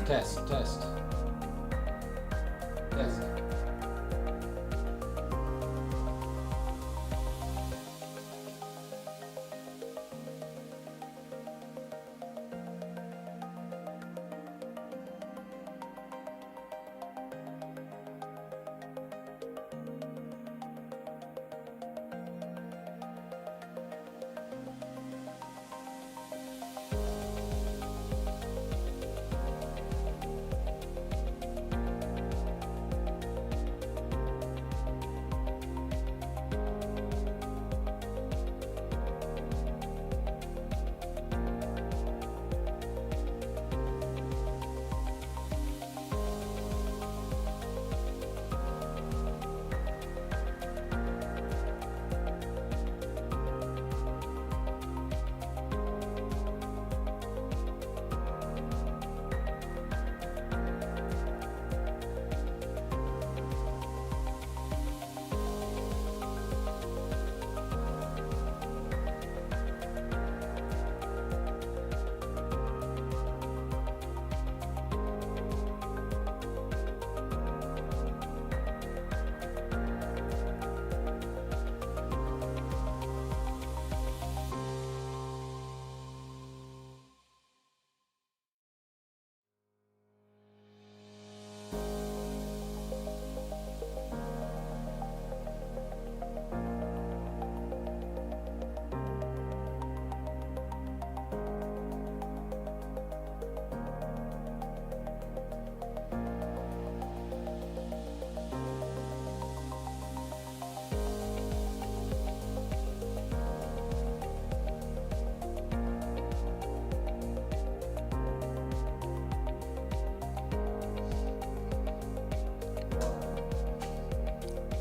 Test, test. Test.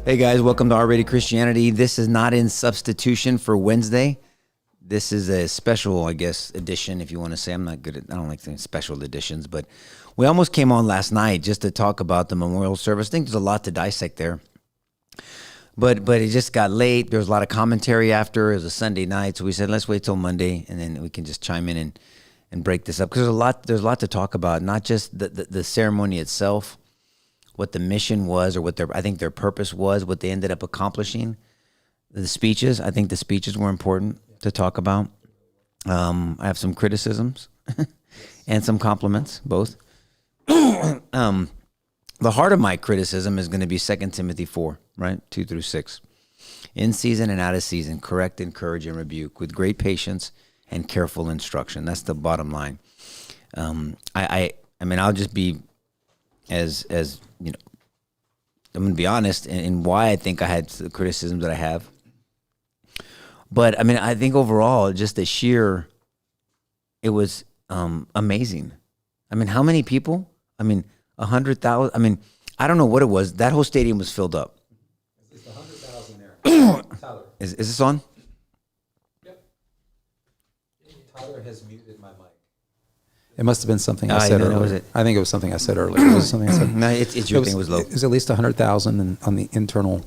Hey guys, welcome to R-Rated Christianity. This is not in substitution for Wednesday. This is a special, I guess, edition, if you want to say. I don't like saying special editions, but we almost came on last night just to talk about the memorial service. I think there's a lot to dissect there. But it just got late. There was a lot of commentary after. It was a Sunday night, so we said, let's wait till Monday, and then we can just chime in and break this up. Because there's a lot to talk about, not just the ceremony itself, what the mission was, or what I think their purpose was, what they ended up accomplishing. The speeches, I think the speeches were important to talk about. I have some criticisms and some compliments, both. The heart of my criticism is going to be 2 Timothy 4, right? 2-6. In season and out of season, correct, encourage, and rebuke with great patience and careful instruction. That's the bottom line. I mean, I'll just be as you know, I'm going to be honest in why I think I had the criticisms that I have. But I mean, I think overall, just the sheer, it was amazing. I mean, how many people? I mean, 100,000. I mean, I don't know what it was. That whole stadium was filled up. It's 100,000 there. Tyler. Is this on? Yep. Tyler has muted my mic. It must have been something I said earlier. I think it was something I said earlier. Was it something I said? No, it's your thing was low. It was at least 100,000 on the internal,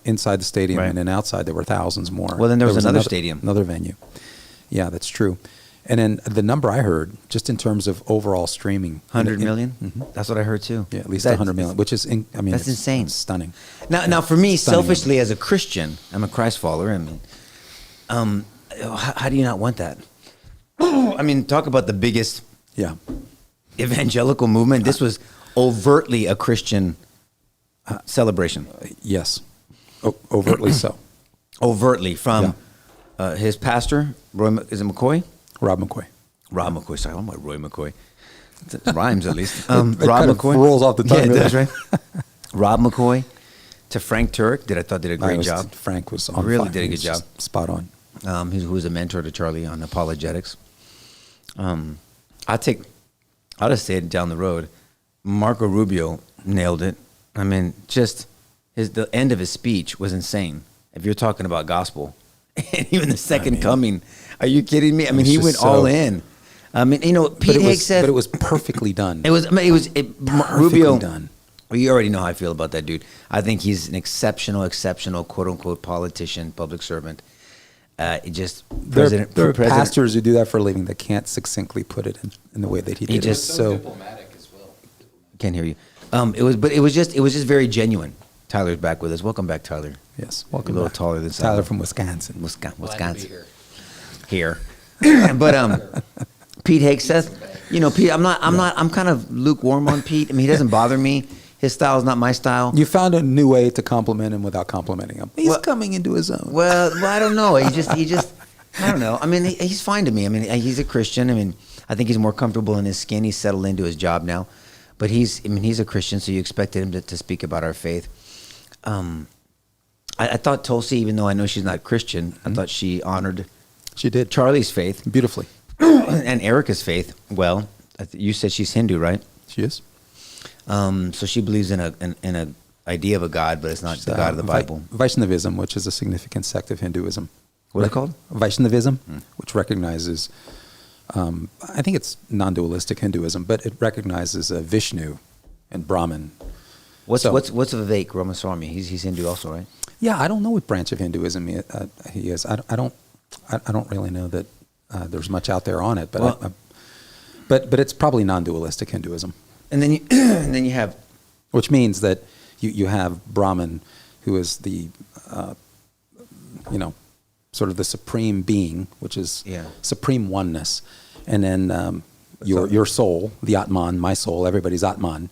inside the stadium, right. And then outside there were thousands more. Well, then there was another stadium. Another venue. Yeah, that's true. And then the number I heard, just in terms of overall streaming. 100 million? Mm-hmm. That's what I heard too. Yeah, at least 100 million, which is, that's insane. It's stunning. Now for me, selfishly as a Christian, I'm a Christ follower. I mean, how do you not want that? I mean, talk about the biggest evangelical movement. This was overtly a Christian celebration. Yes, overtly so. Overtly from his pastor, is it McCoy? Rob McCoy. Rob McCoy. Sorry, I don't know why Roy McCoy. It rhymes at least. Rob McCoy rolls off the tongue. Yeah, that's right. Rob McCoy to Frank Turk. That I thought did a great job. Frank was on really fire. did a good job. Spot on. Who was a mentor to Charlie on apologetics. I'll just say it down the road. Marco Rubio nailed it. I mean, just the end of his speech was insane. If you're talking about gospel, and even the second coming, are you kidding me? I mean, he went all in. I mean, you know, Pete Higgs said, but it was perfectly done. Rubio done. Well, you already know how I feel about that dude. I think he's an exceptional, quote unquote politician, public servant. There are pastors who do that for a living that can't succinctly put it in the way that he did. He's so diplomatic as Can't hear you. It was just very genuine. Tyler's back with us. Welcome back, Tyler. Yes, A welcome. little back. taller than Tyler from Wisconsin. Glad to be Wisconsin. here. Here. But Pete Hegseth, Pete, I'm kind of lukewarm on Pete. I mean, he doesn't bother me. His style is not my style. You found a new way to compliment him without complimenting him. He's coming into his own. Well, I don't know. He just, I don't know. I mean, he's fine to me. I mean, he's a Christian. I mean, I think he's more comfortable in his skin. He's settled into his job now. But he's a Christian, so you expected him to speak about our faith. I thought Tulsi, even though I know she's not Christian, I thought she honored She did. Charlie's faith Beautifully. and Erica's faith. Well, you said she's Hindu, right? She is. So she believes in a idea of a God, but it's not the God of the Bible. Vaishnavism, which is a significant sect of Hinduism. What are they called? Vaishnavism, which recognizes, I think it's non-dualistic Hinduism, but it recognizes Vishnu and Brahman. What's Vivek Ramaswamy? He's Hindu also, right? Yeah, I don't know what branch of Hinduism he is. I don't really know that there's much out there on it, but but it's probably non-dualistic Hinduism. And then you have, Which means that you have Brahman, who is the sort of the supreme being, which is supreme oneness, and then your soul, the Atman, my soul, everybody's Atman.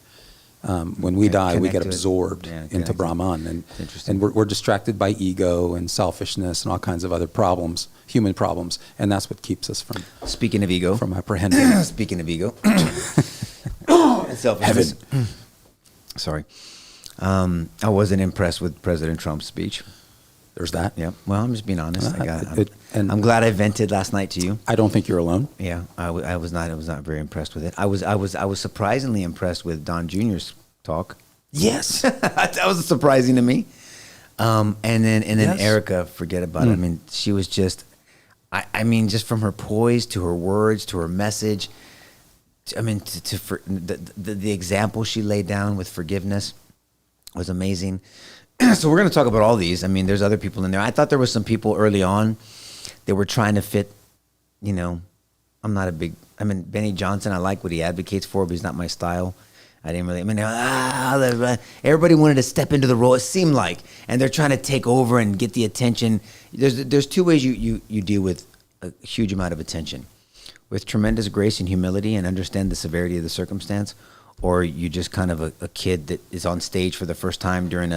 When we die, we get absorbed into Brahman, and we're distracted by ego and selfishness and all kinds of other problems, human problems, and that's what keeps us from speaking of ego, from apprehending. speaking of ego, and selfishness. Heaven. Sorry, I wasn't impressed with President Trump's speech. There's that. Yeah. Well, I'm just being honest. And I'm glad I vented last night to you. I don't think you're alone. Yeah, I was not very impressed with it. I was surprisingly impressed with Don Jr.'s talk. Yes, that was surprising to me. And then Yes. Erica, forget about it. I mean, she was just, I mean, just from her poise to her words to her message. I mean, the example she laid down with forgiveness was amazing. So we're going to talk about all these. I mean, there's other people in there. I thought there was some people early on that were trying to fit, I'm not a big, Benny Johnson, I like what he advocates for, but he's not my style. I didn't really, everybody wanted to step into the role, it seemed like, and they're trying to take over and get the attention. There's two ways you deal with a huge amount of attention. With tremendous grace and humility and understand the severity of the circumstance, or you just kind of a kid that is on stage for the first time during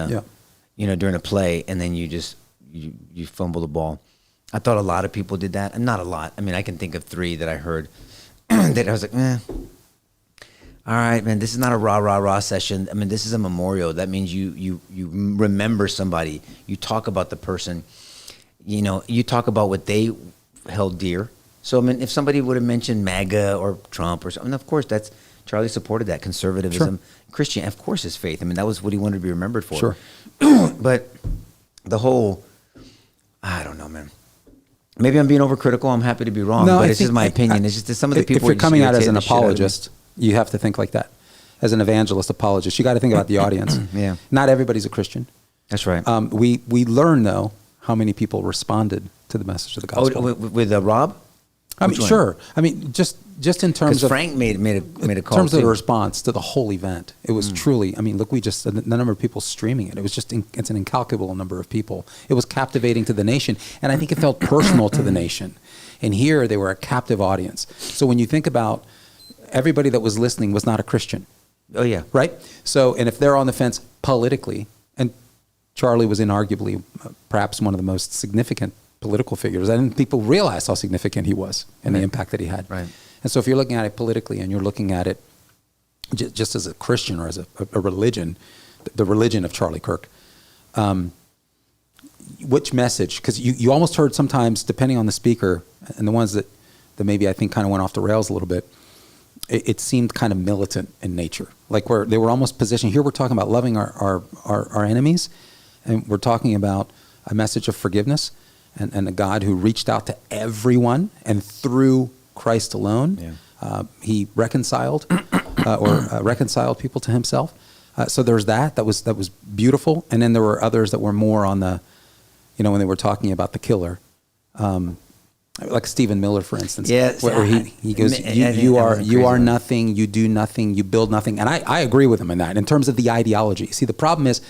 during a play, and then you fumble the ball. I thought a lot of people did that, and not a lot. I mean, I can think of 3 that I heard that I was like, all right, man, this is not a rah session. I mean, this is a memorial. That means you remember somebody. You talk about the person. You talk about what they held dear. So, I mean, if somebody would have mentioned MAGA or Trump or something, of course, Charlie supported that. Conservatism. Sure. Christian, of course, his faith. I mean, that was what he wanted to be remembered for. Sure. But the whole, I don't know, man. Maybe I'm being overcritical. I'm happy to be wrong, but it's just my opinion. It's just that some of the people. If you're coming out as an apologist, you have to think like that. As an evangelist apologist, you got to think about the audience. Yeah. Not everybody's a Christian. That's right. We learn though how many people responded to the message of the gospel. Oh, with Rob? I mean, sure. I mean, just in terms of Frank made a call. In terms of the response to the whole event, it was truly. I mean, look, the number of people streaming it. It was just it's an incalculable number of people. It was captivating to the nation, and I think it felt personal to the nation. And here they were a captive audience. So when you think about everybody that was listening was not a Christian. Oh yeah, right. So, and if they're on the fence politically, and Charlie was inarguably perhaps one of the most significant political figures. I didn't people realize how significant he was and the impact that he had. Right. And so if you're looking at it politically and you're looking at it just as a Christian or as a religion, the religion of Charlie Kirk, which message? Because you almost heard sometimes, depending on the speaker, and the ones that maybe I think kind of went off the rails a little bit, it seemed kind of militant in nature. Like where they were almost positioned. Here we're talking about loving our enemies, and we're talking about a message of forgiveness. And a God who reached out to everyone, and through Christ alone, he reconciled reconciled people to himself. So there's that was beautiful. And then there were others that were more on the, when they were talking about the killer, like Stephen Miller, for instance. Yeah, where he goes, you are nothing, you do nothing, you build nothing. And I agree with him in that, in terms of the ideology. See, the problem is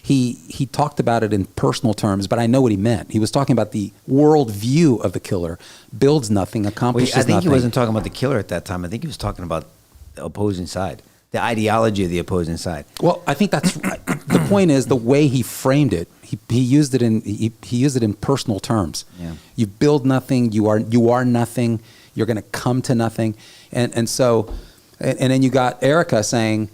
he talked about it in personal terms, but I know what he meant. He was talking about the world view of the killer, builds nothing, accomplishes I think nothing. he wasn't talking about the killer at that time. I think he was talking about the opposing side, the ideology of the opposing side. Well, I think that's the point. Is the way he framed it. He used it in personal terms. Yeah. You build nothing. You are nothing. You're going to come to nothing. And so, and then you got Erica saying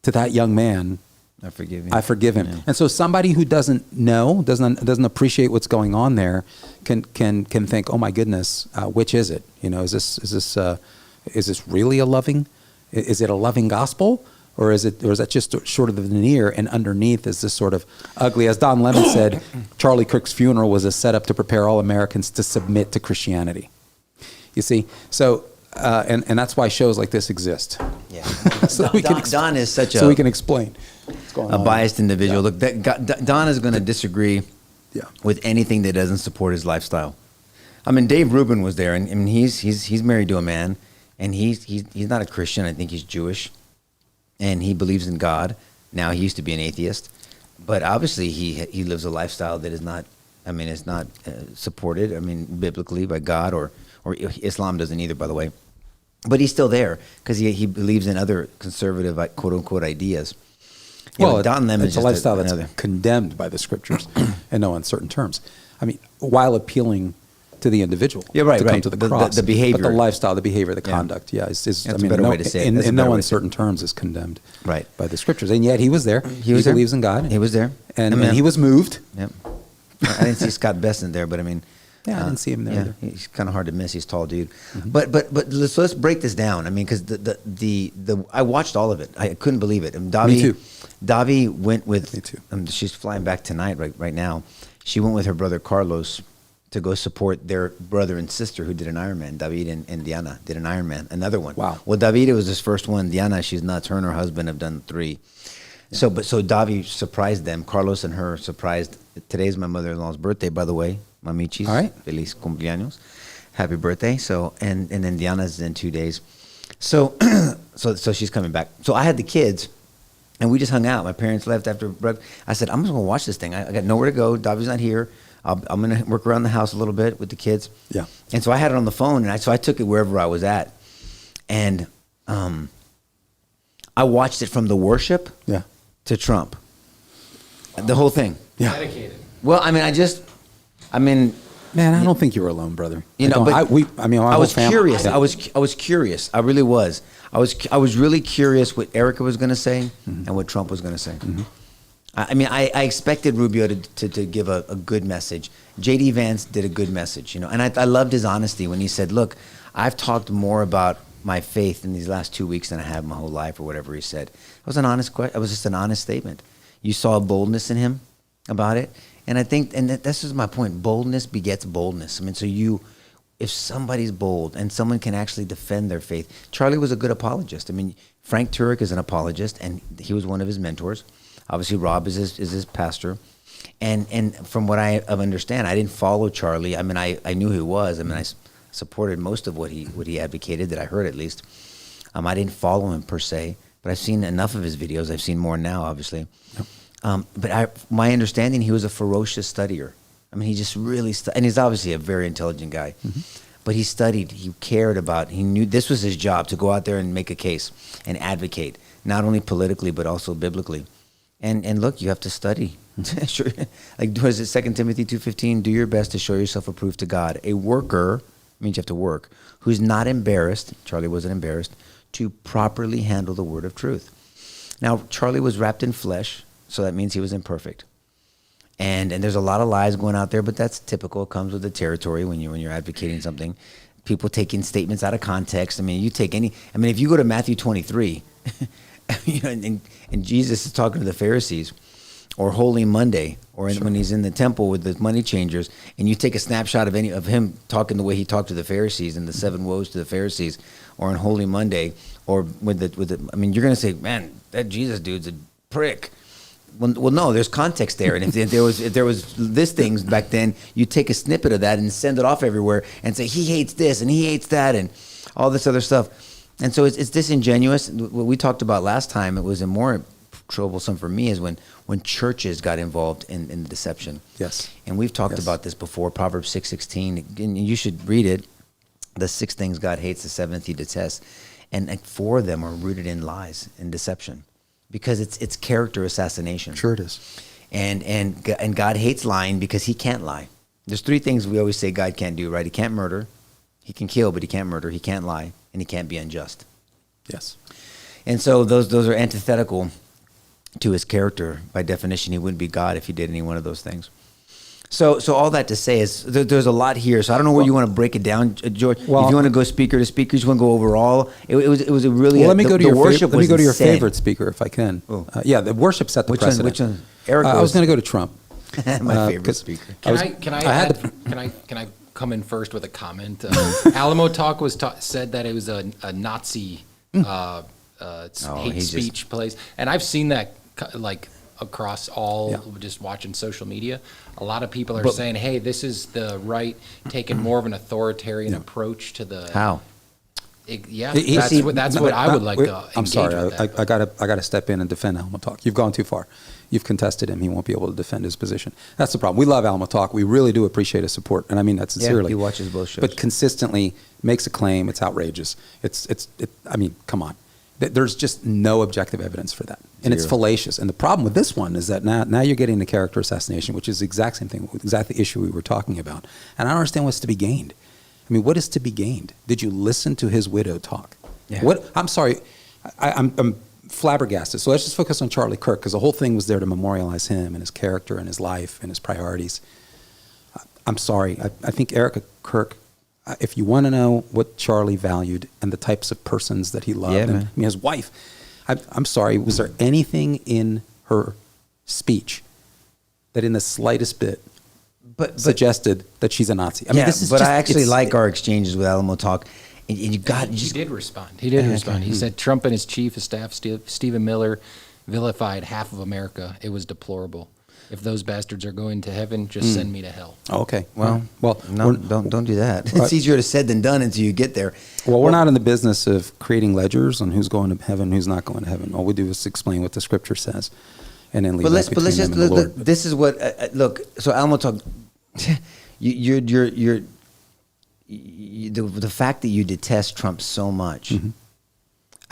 to that young man, I forgive you. I forgive him. Yeah. And so somebody who doesn't know, doesn't appreciate what's going on there, can think, oh my goodness, which is it? You know, is this really a loving? Is it a loving gospel, or is that just sort of the veneer, and underneath is this sort of ugly? As Don Lemon said, Charlie Kirk's funeral was a setup to prepare all Americans to submit to Christianity. You see, so and that's why shows like this exist. Yeah. So Don is such we can explain what's going on. biased individual. Yeah. Look, Don is going to disagree with anything that doesn't support his lifestyle. I mean, Dave Rubin was there, and he's married to a man, and he's not a Christian. I think he's Jewish, and he believes in God. Now, he used to be an atheist, but obviously he lives a lifestyle that is not. I mean, it's not supported. I mean, biblically by God, or Islam doesn't either, by the way. But he's still there because he believes in other conservative, quote unquote, ideas. Well, Don Lemon it's a lifestyle that's condemned by the scriptures in no uncertain terms. I mean, while appealing to the individual to come to the cross, the behavior, but the lifestyle, the behavior, the conduct, is a better way to say it. In no uncertain terms, is condemned by the scriptures. And yet he was there. He believes in God. He was there, and he was moved. Yep. I didn't see Scott Besson there, but I mean. Yeah, I didn't see him there either. He's kind of hard to miss. He's a tall dude. Mm-hmm. But let's break this down. I mean, because the I watched all of it. I couldn't believe it. And Me too. Davi went with. Me too. She's flying back tonight. Right now, she went with her brother Carlos to go support their brother and sister who did an Ironman. David and Diana did an Ironman. Another one. Wow. Well, David was his first one. Diana, she's nuts. Her and her husband have done 3. Yeah. So Davi surprised them. Carlos and her surprised. Today's my mother-in-law's birthday, by the way. Mamichis. All right. Feliz cumpleaños. Happy birthday. So and then Diana's in 2 days. So so she's coming back. So I had the kids and we just hung out. My parents left after breakfast. I said, I'm just gonna watch this thing. I got nowhere to go. Davi's not here. I'm gonna work around the house a little bit with the kids. Yeah. And so I had it on the phone, and so I took it wherever I was at. And I watched it from the worship to Trump. The whole thing. Yeah. Dedicated. Well, I mean, man, I don't think you were alone, brother. You know, I was curious. Yeah. I was curious. I really was. I was really curious what Erica was going to say and what Trump was going to say. Mm-hmm. I mean, I expected Rubio to give a good message. J.D. Vance did a good message, and I loved his honesty when he said, "Look, I've talked more about my faith in these last 2 weeks than I have my whole life," or whatever he said. It was an honest question. It was just an honest statement. You saw a boldness in him about it. And I think, and this is my point, boldness begets boldness. I mean, so if somebody's bold and someone can actually defend their faith. Charlie was a good apologist. I mean, Frank Turek is an apologist, and he was one of his mentors. Obviously, Rob is his pastor. And from what I understand, I didn't follow Charlie. I mean, I knew who he was. I mean, I supported most of what he advocated, that I heard at least. I didn't follow him per se, but I've seen enough of his videos. I've seen more now, obviously. Yep. But my understanding, he was a ferocious studier. I mean, he just really and he's obviously a very intelligent guy. Mm-hmm. But he studied, he cared about, he knew this was his job, to go out there and make a case and advocate, not only politically, but also biblically. And look, you have to study. Sure. Like, was it 2 Timothy 2:15? Do your best to show yourself approved to God. A worker, means you have to work, who's not embarrassed, Charlie wasn't embarrassed, to properly handle the word of truth. Now, Charlie was wrapped in flesh, so that means he was imperfect. And there's a lot of lies going out there, but that's typical. It comes with the territory when you're advocating something. People taking statements out of context. I mean, if you go to Matthew 23, and Jesus is talking to the Pharisees, or Holy Monday, or when he's in the temple with the money changers, and you take a snapshot of him talking the way he talked to the Pharisees and the 7 woes to the Pharisees, or on Holy Monday, or you're going to say, man, that Jesus dude's a prick. Well, no, there's context there, and if there was this things back then, you take a snippet of that and send it off everywhere and say he hates this and he hates that and all this other stuff, and so it's disingenuous. What we talked about last time, it was a more troublesome for me is when churches got involved in the deception. Yes, and we've talked about this before. Proverbs 6:16, and you should read it. The 6 things God hates, the 7th He detests, and 4 of them are rooted in lies and deception. Because it's character assassination. Sure it is. And God hates lying because He can't lie. There's 3 things we always say God can't do, right? He can't murder, He can kill, but He can't murder, He can't lie, and He can't be unjust. Yes. And so those are antithetical to His character. By definition, He wouldn't be God if He did any one of those things. So all that to say is there's a lot here. So I don't know where you want to break it down, George. Well, if you want to go speaker to speaker, you just want to go overall. It was a really. Well, let me go to your worship. Let me go to your insane. favorite speaker, if I can. Oh. Yeah, the worship set the Which precedent. Which one? Eric. I was going to go to Trump. My favorite 'cause speaker. Can had I come in first with a comment? Alamo Talk said that it was a Nazi hate he's speech place, and I've seen that like across all just watching social media. A lot of people are saying, "Hey, this is the right taking more of an authoritarian approach to the." How? That's what I would like to. I'm engage sorry. with that. I gotta step in and defend Alamo Talk. You've gone too far. You've contested him. He won't be able to defend his position. That's the problem. We love Alamo Talk. We really do appreciate his support, and I mean that sincerely. he watches both shows. But consistently makes a claim. It's outrageous. I mean, come on. There's just no objective evidence for that, and it's fallacious. And the problem with this one is that now you're getting the character assassination, which is the exact same thing, exactly the issue we were talking about. And I don't understand what's to be gained. I mean, what is to be gained? Did you listen to his widow talk? Yeah. What? I'm sorry, I'm flabbergasted. So let's just focus on Charlie Kirk, because the whole thing was there to memorialize him and his character and his life and his priorities. I'm sorry. I think Erica Kirk, if you want to know what Charlie valued and the types of persons that he loved, and I mean, his wife, I'm sorry, was there anything in her speech that in the slightest bit suggested that she's a Nazi? I mean, this is but just, I actually it's- like our exchanges with Alamo Talk. And you He did respond. He said Trump and his chief of staff, Stephen Miller, vilified half of America. It was deplorable. If those bastards are going to heaven, just send me to hell. Oh, okay. Well, no, don't do that. It's easier to said than done until you get there. Well, we're not in the business of creating ledgers on who's going to heaven, who's not going to heaven. All we do is explain what the Scripture says, and then leave that between them and the Lord. This is what look. So Alamo Talk, the fact that you detest Trump so much,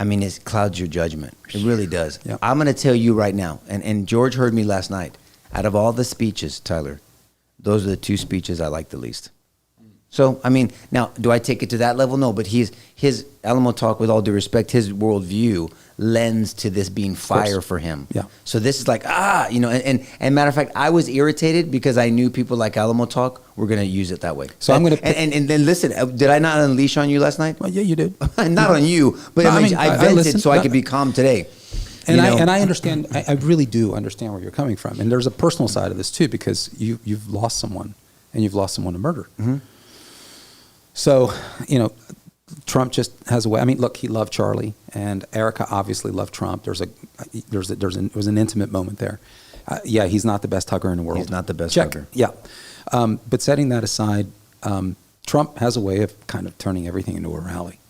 I mean, it clouds your judgment. It really does. Yeah. I'm going to tell you right now, and George heard me last night. Out of all the speeches, Tyler, those are the 2 speeches I like the least. So, I mean, now, do I take it to that level? No, but his Alamo Talk, with all due respect, his worldview lends to this being fire for him. Yeah. So this is like, and matter of fact, I was irritated because I knew people like Alamo Talk were going to use it that way. So I'm going to and then listen, did I not unleash on you last night? Well, yeah, you did. Not on you, but No, I vented listened. so I could be calm today. And I understand. I really do understand where you're coming from. And there's a personal side of this too, because you've lost someone, and you've lost someone to murder. Mm-hmm. So, Trump just has a way. I mean, look, he loved Charlie, and Erica obviously loved Trump. It was an intimate moment there. Yeah, he's not the best hugger in the world. He's not the best Check. hugger. Yeah, but setting that aside, Trump has a way of kind of turning everything into a rally.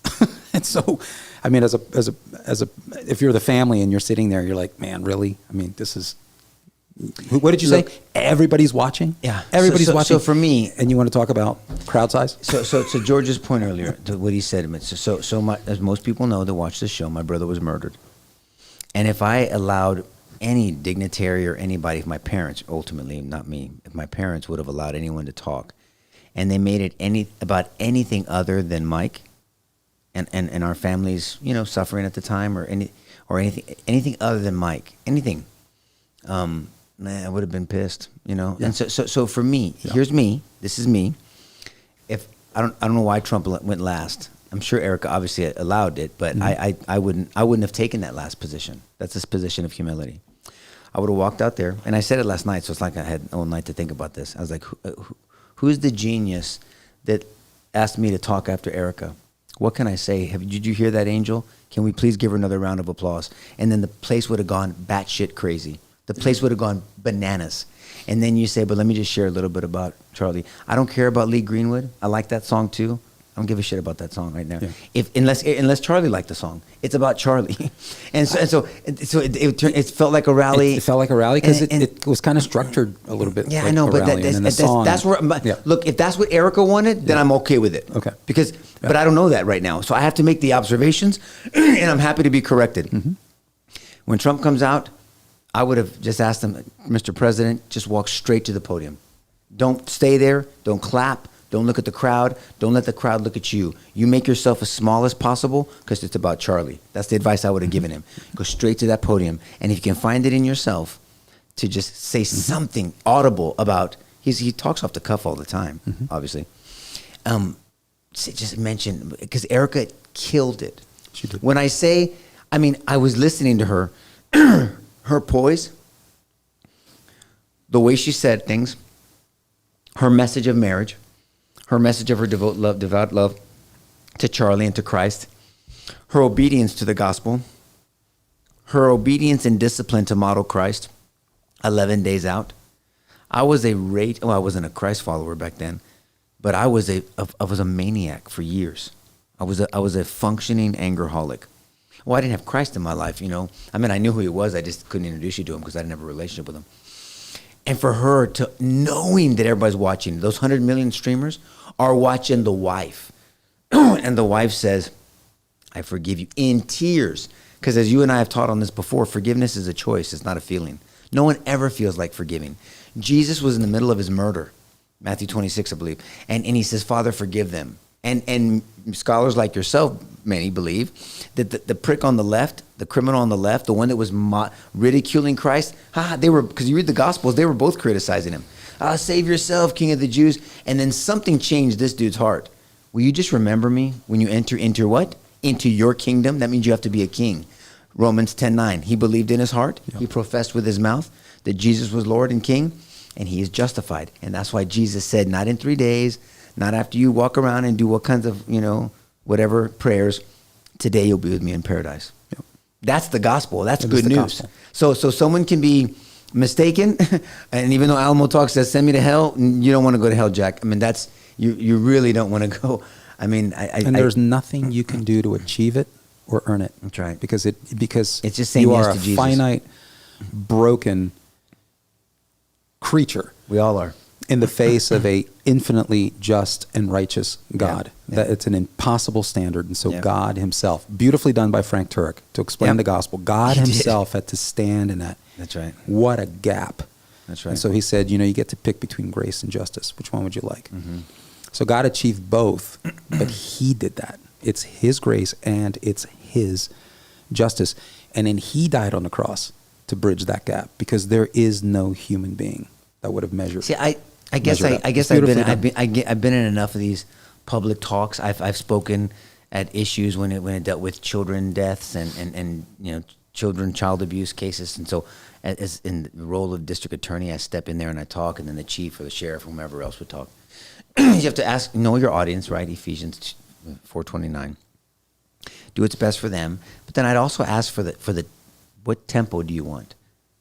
And so, I mean, if you're the family and you're sitting there, you're like, man, really? I mean, this is. What did you say? Everybody's watching. Yeah, everybody's watching. So for me, and you want to talk about crowd size? So George's point earlier, to what he said, as most people know that watch this show, my brother was murdered, and if I allowed any dignitary or anybody, if my parents, ultimately not me, if my parents would have allowed anyone to talk, and they made it about anything other than Mike, and our families, suffering at the time, or anything other than Mike, anything. Man, I would have been pissed, Yeah. And so for me, here's me. This is me. If I don't know why Trump went last. I'm sure Erica obviously allowed it, but I wouldn't have taken that last position. That's this position of humility. I would have walked out there, and I said it last night, so it's like I had all night to think about this. I was like, who's the genius that asked me to talk after Erica? What can I say? Did you hear that, Angel? Can we please give her another round of applause? And then the place would have gone batshit crazy. The place would have gone bananas. And then you say, but let me just share a little bit about Charlie. I don't care about Lee Greenwood. I like that song too. I don't give a shit about that song right now. Yeah. Unless Charlie liked the song, it's about Charlie, and so it felt like a rally. It felt like a rally because it was kind of structured a little bit. Yeah, like I know, a but rally, and then the song, that's where. yeah. Look, if that's what Erica wanted, then I'm okay with it. Okay. But I don't know that right now, so I have to make the observations, and I'm happy to be corrected. Mm-hmm. When Trump comes out, I would have just asked him, Mr. President, just walk straight to the podium. Don't stay there. Don't clap. Don't look at the crowd. Don't let the crowd look at you. You make yourself as small as possible because it's about Charlie. That's the advice I would have given him. Go straight to that podium. And if you can find it in yourself to just say something audible about, he talks off the cuff all the time, obviously. Just mention, because Erica killed it. She did. When I say, I was listening to her, her poise, the way she said things, her message of marriage, her message of her devout love to Charlie and to Christ, her obedience to the gospel, her obedience and discipline to model Christ, 11 days out. I wasn't a Christ follower back then, but I was a maniac for years. I was a functioning angerholic. Well, I didn't have Christ in my life, I knew who he was. I just couldn't introduce you to him because I didn't have a relationship with him. And for her to, knowing that everybody's watching, those 100 million streamers are watching the wife. And the wife says, I forgive you, in tears. Because as you and I have taught on this before, forgiveness is a choice. It's not a feeling. No one ever feels like forgiving. Jesus was in the middle of his murder, Matthew 26, I believe. And he says, Father, forgive them. And scholars like yourself, many believe, that the prick on the left, the criminal on the left, the one that was ridiculing Christ, they were, because you read the Gospels, they were both criticizing him. Save yourself, King of the Jews. And then something changed this dude's heart. Will you just remember me when you enter into what? Into your kingdom? That means you have to be a king. Romans 10:9. He believed in his heart. Yep. He professed with his mouth that Jesus was Lord and King, and he is justified. And that's why Jesus said, not in 3 days, not after you walk around and do what kinds of, whatever prayers, today you'll be with me in paradise. Yep. That's the gospel. That's good news. Gospel. So someone can be mistaken, and even though Alamo Talk says, send me to hell, you don't want to go to hell, Jack. That's, you really don't want to go. And there's nothing you can do to achieve it or earn it. That's right. Because it's just saying you yes are to a Jesus. Finite, broken creature. We all are. In the face of a infinitely just and righteous God. Yeah. That it's an impossible standard. And so Yeah. God himself, beautifully done by Frank Turek to explain the gospel, God himself had to stand in that. That's right. What a gap. That's right. And so he said, you get to pick between grace and justice. Which one would you like? Mm-hmm. So God achieved both, but he did that. It's his grace and it's his justice. And then he died on the cross to bridge that gap because there is no human being that would have measured. See, I guess I've been in enough of these public talks. I've spoken at issues when it dealt with children deaths and child abuse cases. And so as in the role of district attorney, I step in there and I talk, and then the chief or the sheriff or whomever else would talk. You have to know your audience, right? Ephesians 4:29. Do what's best for them. But then I'd also ask for the what tempo do you want?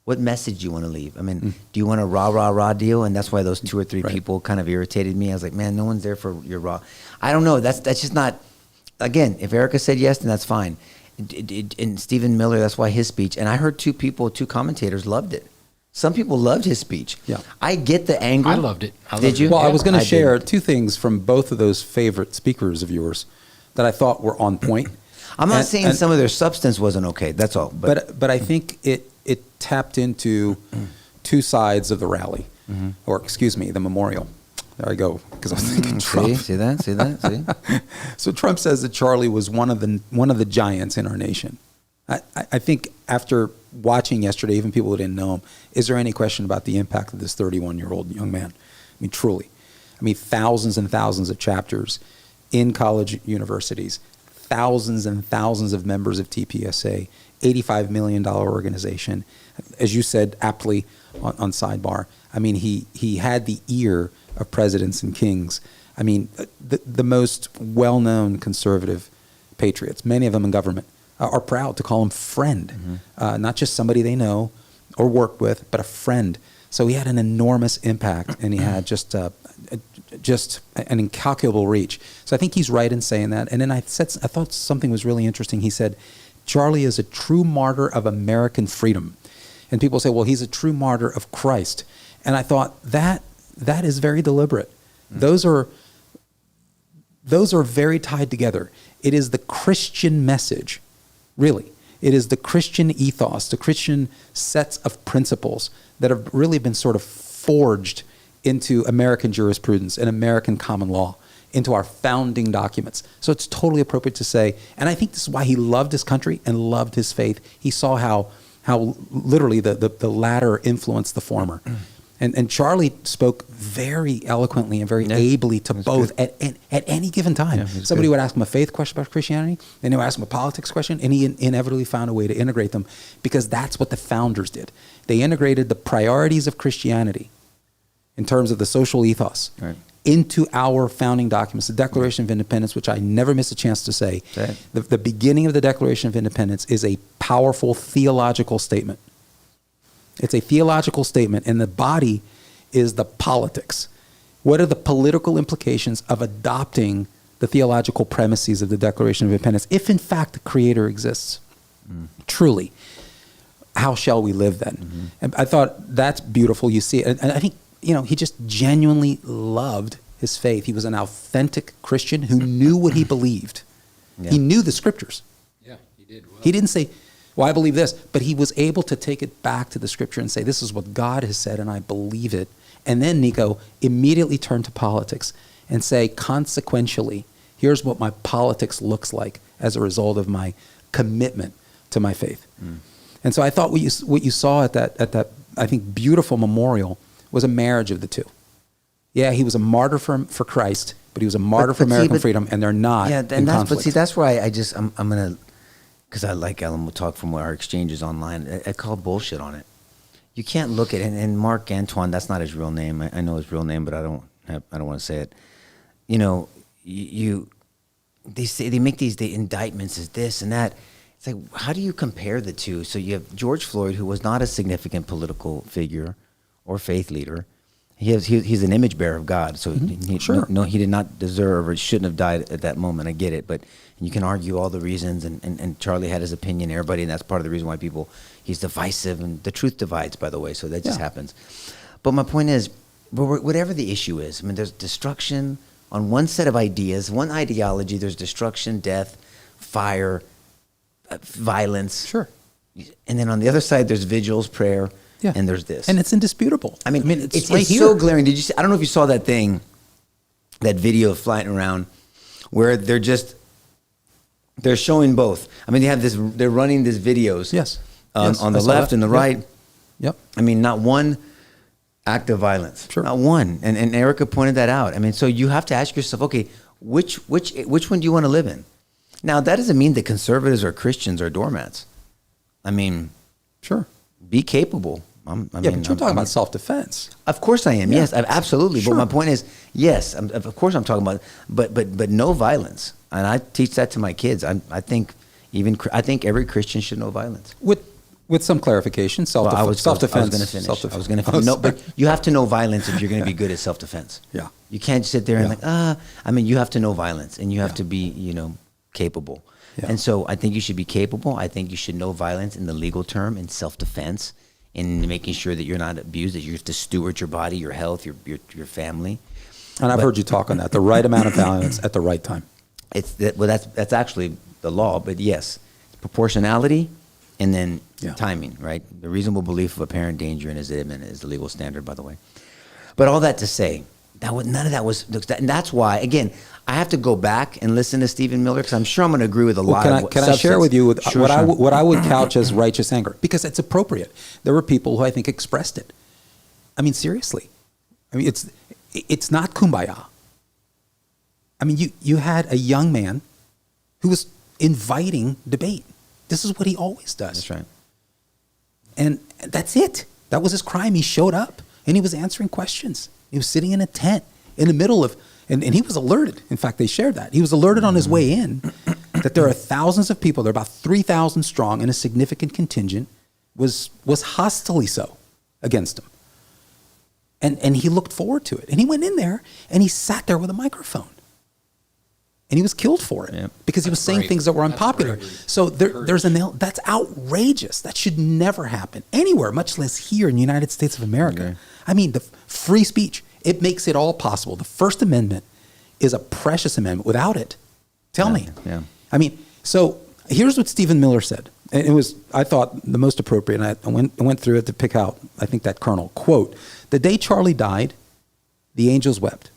What message do you want to leave? Do you want a rah deal? And that's why those 2 or 3 people kind of irritated me. I was like, man, no one's there for your rah. I don't know. That's just not. Again, if Erica said yes, then that's fine. And Stephen Miller, that's why his speech. And I heard 2 commentators loved it. Some people loved his speech. Yeah. I get the anger. I loved it. Did you? Well, I was going to share did. 2 things from both of those favorite speakers of yours that I thought were on point. I'm not saying some of their substance wasn't okay. That's all. But I think it tapped into 2 sides of the rally, or excuse me, the memorial. There I go, because I was thinking Trump. See that? So Trump says that Charlie was one of the giants in our nation. I think after watching yesterday, even people who didn't know him, is there any question about the impact of this 31-year-old young man? Truly. Thousands and thousands of chapters in college universities, thousands and thousands of members of TPSA, $85 million organization. As you said aptly on Sidebar, he had the ear of presidents and kings. The most well-known conservative patriots, many of them in government, are proud to call him friend, not just somebody they know, or worked with, but a friend. So he had an enormous impact, and he had just an incalculable reach. So I think he's right in saying that. And then I thought something was really interesting. He said, Charlie is a true martyr of American freedom. And people say, well, he's a true martyr of Christ. And I thought that is very deliberate. Those are very tied together. It is the Christian message, really. It is the Christian ethos, the Christian sets of principles that have really been sort of forged into American jurisprudence and American common law, into our founding documents. So it's totally appropriate to say, and I think this is why he loved his country and loved his faith. He saw how literally the latter influenced the former. And Charlie spoke very eloquently and very ably to both at any given time. Yeah, somebody would ask him a faith question about Christianity, then they would ask him a politics question, and he inevitably found a way to integrate them, because that's what the founders did. They integrated the priorities of Christianity in terms of the social ethos into our founding documents. The Declaration of Independence, which I never miss a chance to say, the beginning of the Declaration of Independence is a powerful theological statement. It's a theological statement, and the body is the politics. What are the political implications of adopting the theological premises of the Declaration of Independence, if in fact the Creator exists? Truly, how shall we live then? And I thought that's beautiful. You see it, and I think, he just genuinely loved his faith. He was an authentic Christian who knew what he believed. He knew the scriptures. Yeah, he did. Well. He didn't say, well, I believe this, but he was able to take it back to the scripture and say, this is what God has said, and I believe it. And then Nico immediately turned to politics and say, consequentially, here's what my politics looks like as a result of my commitment to my faith. And so I thought what you saw at that I think beautiful memorial was a marriage of the two. Yeah, he was a martyr for Christ, but he was a martyr for American freedom, and they're not in conflict. But see, that's where I'm gonna, because I like Ellen, we'll talk from our exchanges online. I call bullshit on it. You can't look at it, and Mark Antoine, that's not his real name. I know his real name, but I don't want to say it. They make the indictments as this and that. It's like, how do you compare the two? So you have George Floyd, who was not a significant political figure or faith leader. He's an image bearer of God, so he did not deserve or shouldn't have died at that moment. I get it, but you can argue all the reasons, and Charlie had his opinion, everybody, and that's part of the reason why he's divisive, and the truth divides, by the way, so that just happens. But my point is, whatever the issue is, I mean, there's destruction on one set of ideas, one ideology, there's destruction, death, fire, violence. Sure. And then on the other side, there's vigils, prayer, and there's this. And it's indisputable. I mean it's right here. So glaring. Did you see? I don't know if you saw that video flying around where they're showing both. I mean, they're running these videos. Yes. On the left and the right. Yep. I mean, not one act of violence. Sure. Not one. And Erica pointed that out. I mean, so you have to ask yourself, okay, which one do you want to live in? Now, that doesn't mean that conservatives or Christians are doormats. I mean, sure. Be capable. But you're talking about self-defense. Of course I am. Yeah. Yes, absolutely. Sure. But my point is, yes, of course I'm talking about, but no violence. And I teach that to my kids. I think every Christian should know violence. With some clarification, self-defense. I was going to finish. No, but you have to know violence if you're going to be good at self-defense. Yeah. You can't sit there and you have to know violence, and you have to be, capable. Yeah. And so I think you should be capable. I think you should know violence in the legal term, in self-defense, in making sure that you're not abused, that you have to steward your body, your health, your family. And I've heard you talk on that, the right amount of violence at the right time. That's actually the law, but yes, proportionality and then timing, right? The reasonable belief of apparent danger in his imminent is the legal standard, by the way. But all that to say, none of that was, and that's why, again, I have to go back and listen to Stephen Miller, because I'm sure I'm going to agree with a lot of Can I share with you what I would couch as righteous anger? Because it's appropriate. There were people who I think expressed it. I mean, seriously. I mean, it's not kumbaya. I mean, you had a young man who was inviting debate. This is what he always does. That's right. And that's it. That was his crime. He showed up and he was answering questions. He was sitting in a tent in the middle of, and he was alerted. In fact, they shared that. He was alerted on his way in that there are thousands of people. They're about 3,000 strong and a significant contingent was hostily so against him. And he looked forward to it. And he went in there and he sat there with a microphone. And he was killed for it because he was saying things that were unpopular. So there's that's outrageous. That should never happen anywhere, much less here in the United States of America. Okay. I mean, the free speech, it makes it all possible. The First Amendment is a precious amendment. Without it, tell me. Yeah. I mean, so here's what Stephen Miller said. And it was, I thought, the most appropriate. And I went through it to pick out, I think, that kernel. Quote, "The day Charlie died, the angels wept.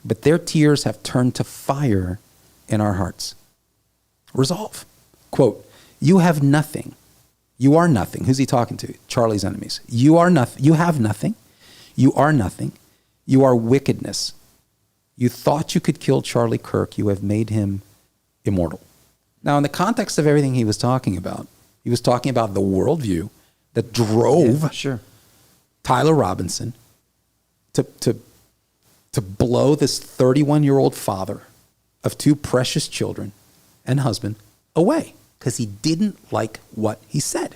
But their tears have turned to fire in our hearts. Resolve." Quote, "You have nothing. You are nothing." Who's he talking to? Charlie's enemies. "You are nothing. You have nothing. You are nothing. You are wickedness. You thought you could kill Charlie Kirk. You have made him immortal." Now, in the context of everything he was talking about the worldview that drove Tyler Robinson to blow this 31-year-old father of two precious children and husband away because he didn't like what he said.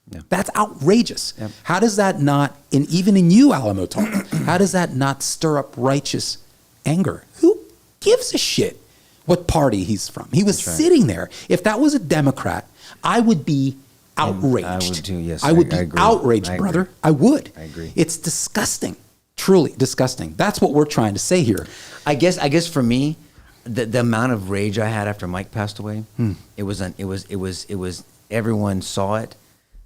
Yeah. That's outrageous. Yep. How does that not, even in you, Alamo Talk, how does that not stir up righteous anger? Who gives a shit what party he's from? He was sitting there. If that was a Democrat, I would be outraged. I would too, yes. I would be outraged, brother. I would. I agree. It's disgusting. Truly disgusting. That's what we're trying to say here. I guess for me, the amount of rage I had after Mike passed away, it was everyone saw it.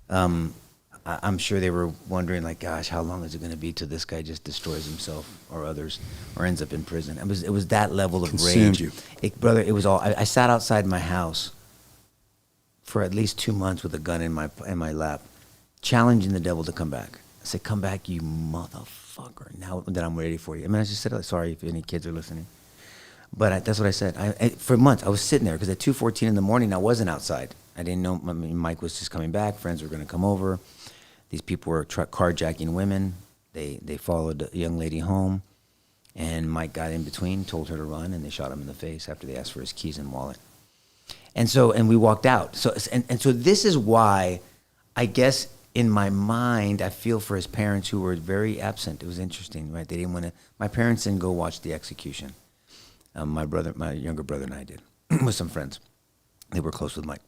I'm sure they were wondering, like, gosh, how long is it going to be till this guy just destroys himself or others or ends up in prison? It was that level of Consumed rage. You. Brother, it was all. I sat outside my house for at least 2 months with a gun in my lap, challenging the devil to come back. I said, "Come back, you motherfucker! Now that I'm ready for you." I mean, I just said, sorry if any kids are listening, but that's what I said. For months, I was sitting there because at 2:14 in the morning, I wasn't outside. I didn't know. I mean, Mike was just coming back. Friends were going to come over. These people were carjacking women. They followed a young lady home, and Mike got in between, told her to run, and they shot him in the face after they asked for his keys and wallet. And we walked out. So this is why, I guess in my mind, I feel for his parents who were very absent. It was interesting, right? They didn't want to. My parents didn't go watch the execution. My younger brother, and I did with some friends. They were close with Mike.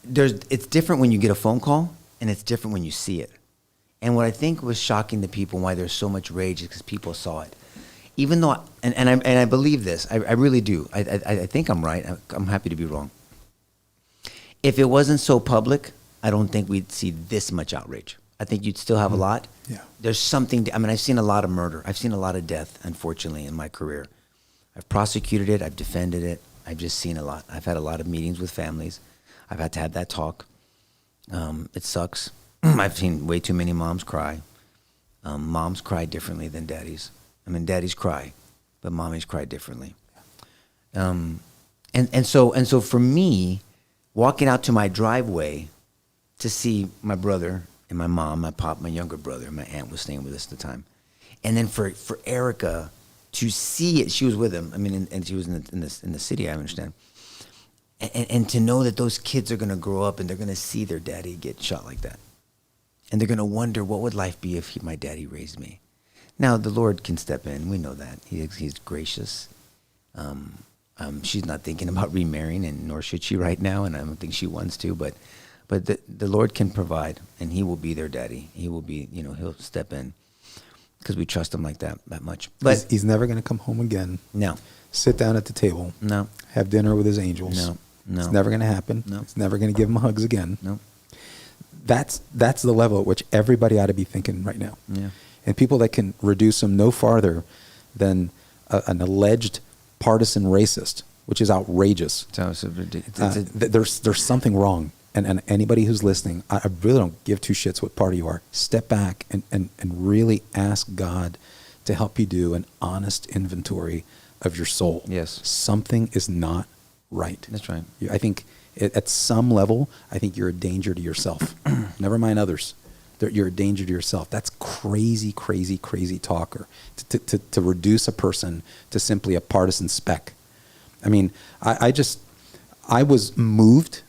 It's different when you get a phone call, and it's different when you see it. And what I think was shocking to people, why there's so much rage, is because people saw it. Even though, I believe this, I really do. I think I'm right. I'm happy to be wrong. If it wasn't so public, I don't think we'd see this much outrage. I think you'd still have a lot. Yeah. There's something. I've seen a lot of murder. I've seen a lot of death, unfortunately, in my career. I've prosecuted it. I've defended it. I've just seen a lot. I've had a lot of meetings with families. I've had to have that talk. It sucks. I've seen way too many moms cry. Moms cry differently than daddies. I mean, daddies cry, but mommies cry differently. And so for me, walking out to my driveway to see my brother and my mom, my pop, my younger brother, my aunt was staying with us at the time, and then for Erica to see it, she was with him. I mean, and she was in the city. I understand. And to know that those kids are going to grow up and they're going to see their daddy get shot like that. And they're going to wonder, what would life be if my daddy raised me? Now, the Lord can step in. We know that. He's gracious. She's not thinking about remarrying, and nor should she right now, and I don't think she wants to. But the Lord can provide, and He will be their daddy. He will be, He'll step in because we trust Him like that much. But He's never going to come home again. No. Sit down at the table. No. Have dinner with His angels. No. It's never going to happen. No. It's never going to give Him hugs again. No. That's the level at which everybody ought to be thinking right now. Yeah. And people that can reduce Him no farther than an alleged partisan racist, which is outrageous. There's something wrong. And anybody who's listening, I really don't give two shits what party you are. Step back and really ask God to help you do an honest inventory of your soul. Yes. Something is not right. That's right. I think at some level, I think you're a danger to yourself. Never mind others. You're a danger to yourself. That's crazy, crazy, crazy talker. To reduce a person to simply a partisan speck. I mean, I was moved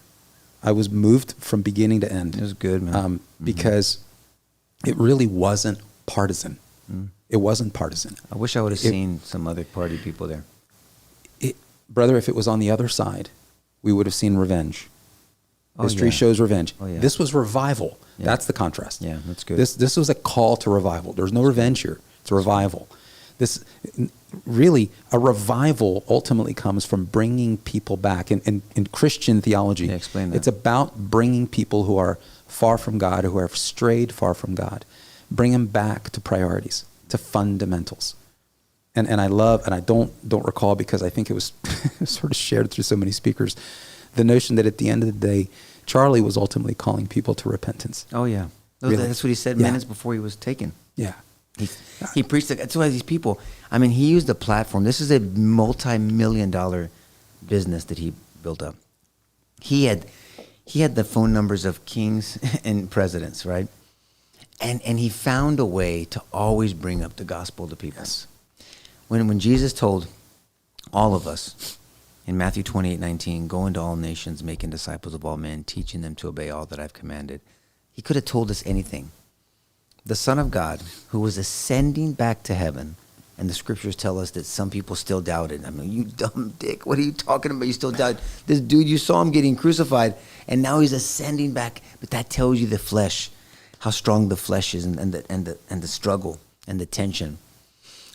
I was moved from beginning to end. It was good, man. Because it really wasn't partisan. It wasn't partisan. I wish I would have seen some other party people there. Brother, if it was on the other side, we would have seen revenge. History shows revenge. Oh, yeah. This was revival. Yeah. That's the contrast. Yeah, that's good. This was a call to revival. There's no revenge here. It's a revival. This really, a revival ultimately comes from bringing people back. In Christian theology, Yeah, explain that. it's about bringing people who are far from God, who have strayed far from God, bring them back to priorities, to fundamentals. And I love, and I don't recall because I think it was sort of shared through so many speakers, the notion that at the end of the day, Charlie was ultimately calling people to repentance. Oh, yeah. Really? That's what he said minutes before he was taken. Yeah. He preached. That's why these people, I mean, he used the platform. This is a multi-million-dollar business that he built up. He had the phone numbers of kings and presidents, right? And he found a way to always bring up the gospel to people. Yes. When Jesus told all of us in Matthew 28:19, go into all nations, making disciples of all men, teaching them to obey all that I've commanded, he could have told us anything. The Son of God, who was ascending back to heaven, and the scriptures tell us that some people still doubted. I mean, you dumb dick, what are you talking about? You still doubt this dude, you saw him getting crucified, and now he's ascending back. But that tells you the flesh, how strong the flesh is, and the struggle and the tension.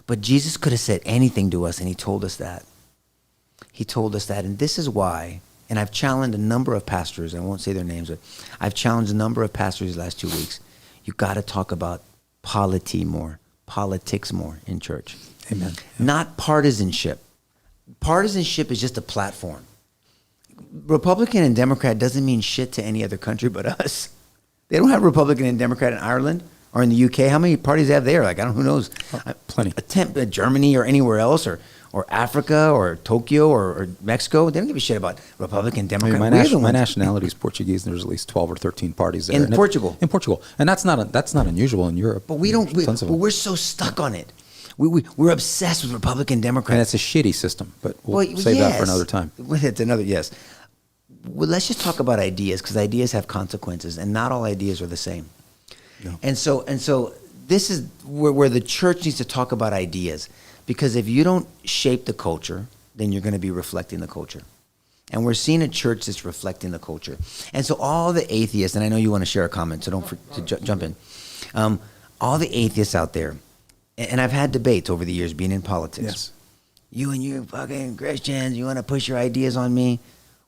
But Jesus could have said anything to us, and he told us that. He told us that, and this is why, and I've challenged a number of pastors, I won't say their names, but I've challenged a number of pastors the last 2 weeks. You got to talk about politics more in church. Amen. Not partisanship. Partisanship is just a platform. Republican and Democrat doesn't mean shit to any other country but us. They don't have Republican and Democrat in Ireland or in the UK. How many parties they have there? Like, I don't, who knows? Plenty. Germany or anywhere else or Africa or Tokyo or Mexico. They don't give a shit about Republican, I Democrat. mean, my nationality is Portuguese, and there's at least 12 or 13 parties there. In Portugal. In Portugal. And that's not unusual in Europe. But we don't. Tons of them. We're so stuck on it. We're obsessed with Republican, Democrat. And it's a shitty system, but we'll save that for another time. It's another, yes. Well, let's just talk about ideas, because ideas have consequences, and not all ideas are the same. No. And so this is where the church needs to talk about ideas, because if you don't shape the culture, then you're going to be reflecting the culture. And we're seeing a church that's reflecting the culture. And so all the atheists, and I know you want to share a comment, so jump in. All the atheists out there, and I've had debates over the years being in politics. Yes. You and you fucking Christians, you want to push your ideas on me?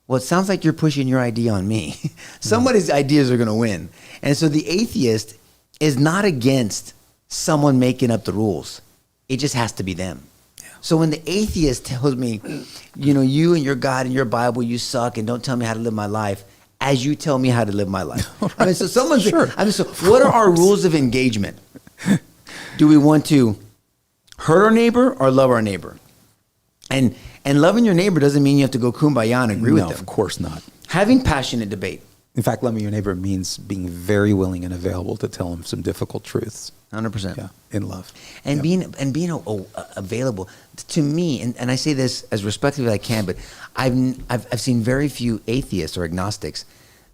Well, it sounds like you're pushing your idea on me. Somebody's ideas are going to win. And so the atheist is not against someone making up the rules. It just has to be them. Yeah. So when the atheist tells me, you and your God and your Bible, you suck, and don't tell me how to live my life, as you tell me how to live my life. Right. I mean, so someone's, Sure. so what are our rules of engagement? Do we want to hurt our neighbor or love our neighbor? And loving your neighbor doesn't mean you have to go kumbaya and agree with them. No, of course not. Having passionate debate. In fact, loving your neighbor means being very willing and available to tell them some difficult truths. 100%. Yeah, in love. And being available to me, and I say this as respectfully as I can, but I've seen very few atheists or agnostics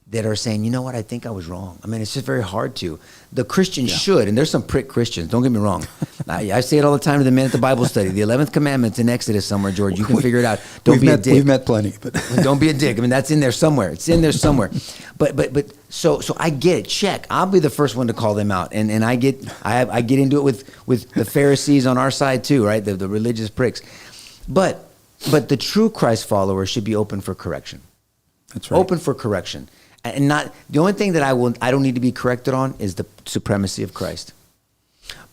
that are saying, you know what, I think I was wrong. I mean, it's just very hard to. The Christian should, and there's some prick Christians, don't get me wrong. I say it all the time to the men at the Bible study. The 11th commandment's in Exodus somewhere, George. You can figure it out. Don't be a dick. We've met plenty. But Don't be a dick. I mean, that's in there somewhere. It's in there somewhere. But so I get it. Check. I'll be the first one to call them out. And I get into it with the Pharisees on our side too, right? The religious pricks. But the true Christ follower should be open for correction. that's right. Open for correction. And not the only thing that I don't need to be corrected on is the supremacy of Christ.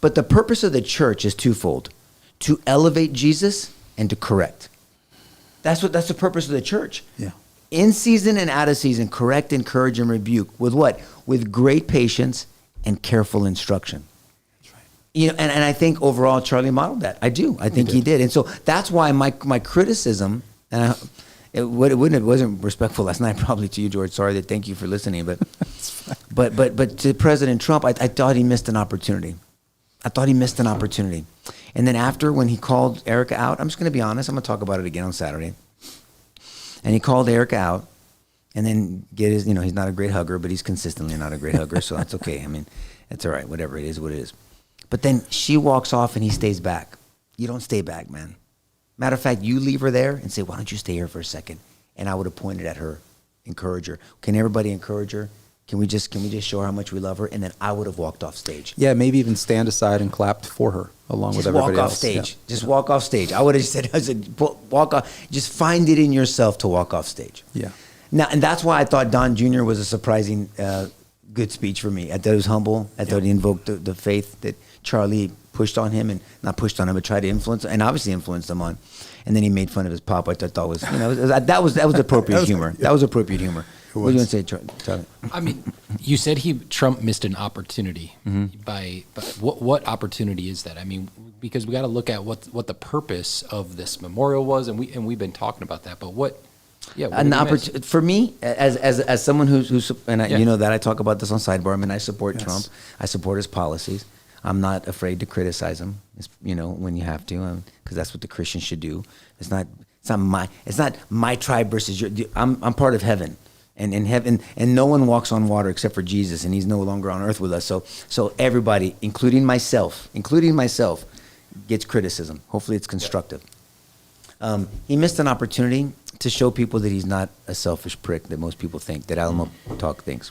But the purpose of the church is twofold: to elevate Jesus and to correct. That's the purpose of the church. Yeah. In season and out of season, correct, encourage, and rebuke with what? With great patience and careful instruction. That's right. And I think overall Charlie modeled that. I do. I think he did. And so that's why my criticism, and it wasn't respectful last night probably to you, George. Sorry. Thank you for listening, but to President Trump, I thought he missed an opportunity. And then after, when he called Erica out, I'm just going to be honest. I'm going to talk about it again on Saturday. And he called Erica out, and then get his, he's not a great hugger, but he's consistently not a great hugger, so that's okay. I mean, it's all right. Whatever it is, what it is. But then she walks off and he stays back. You don't stay back, man. Matter of fact, you leave her there and say, why don't you stay here for a second? And I would have pointed at her, encourage her. Can everybody encourage her? Can we just show her how much we love her? And then I would have walked off stage. Yeah, maybe even stand aside and clapped for her along with everybody else. Just walk off stage. Yeah. Just walk off stage. I would have said, walk off. Just find it in yourself to walk off stage. Yeah. Now, and that's why I thought Don Jr. was a surprising good speech for me. I thought it was humble. I thought he invoked the faith that Charlie pushed on him, and not pushed on him, but tried to influence, and obviously influenced him on. And then he made fun of his pop, which I thought was, that was appropriate humor. That was appropriate humor. What do you want to say, Charlie? I mean, you said Trump missed an opportunity. By what opportunity is that? I mean, because we got to look at what the purpose of this memorial was, and we've been talking about that. But what? Yeah, what for me, as someone who's and you know that I talk about this on Sidebar. I mean, I support Trump. I support his policies. I'm not afraid to criticize him. When you have to, because that's what the Christians should do. It's not my tribe versus your. I'm part of heaven. And in heaven, and no one walks on water except for Jesus, and he's no longer on earth with us. So everybody, including myself, gets criticism. Hopefully it's constructive. He missed an opportunity to show people that he's not a selfish prick that most people think, that Alamo Talk thinks,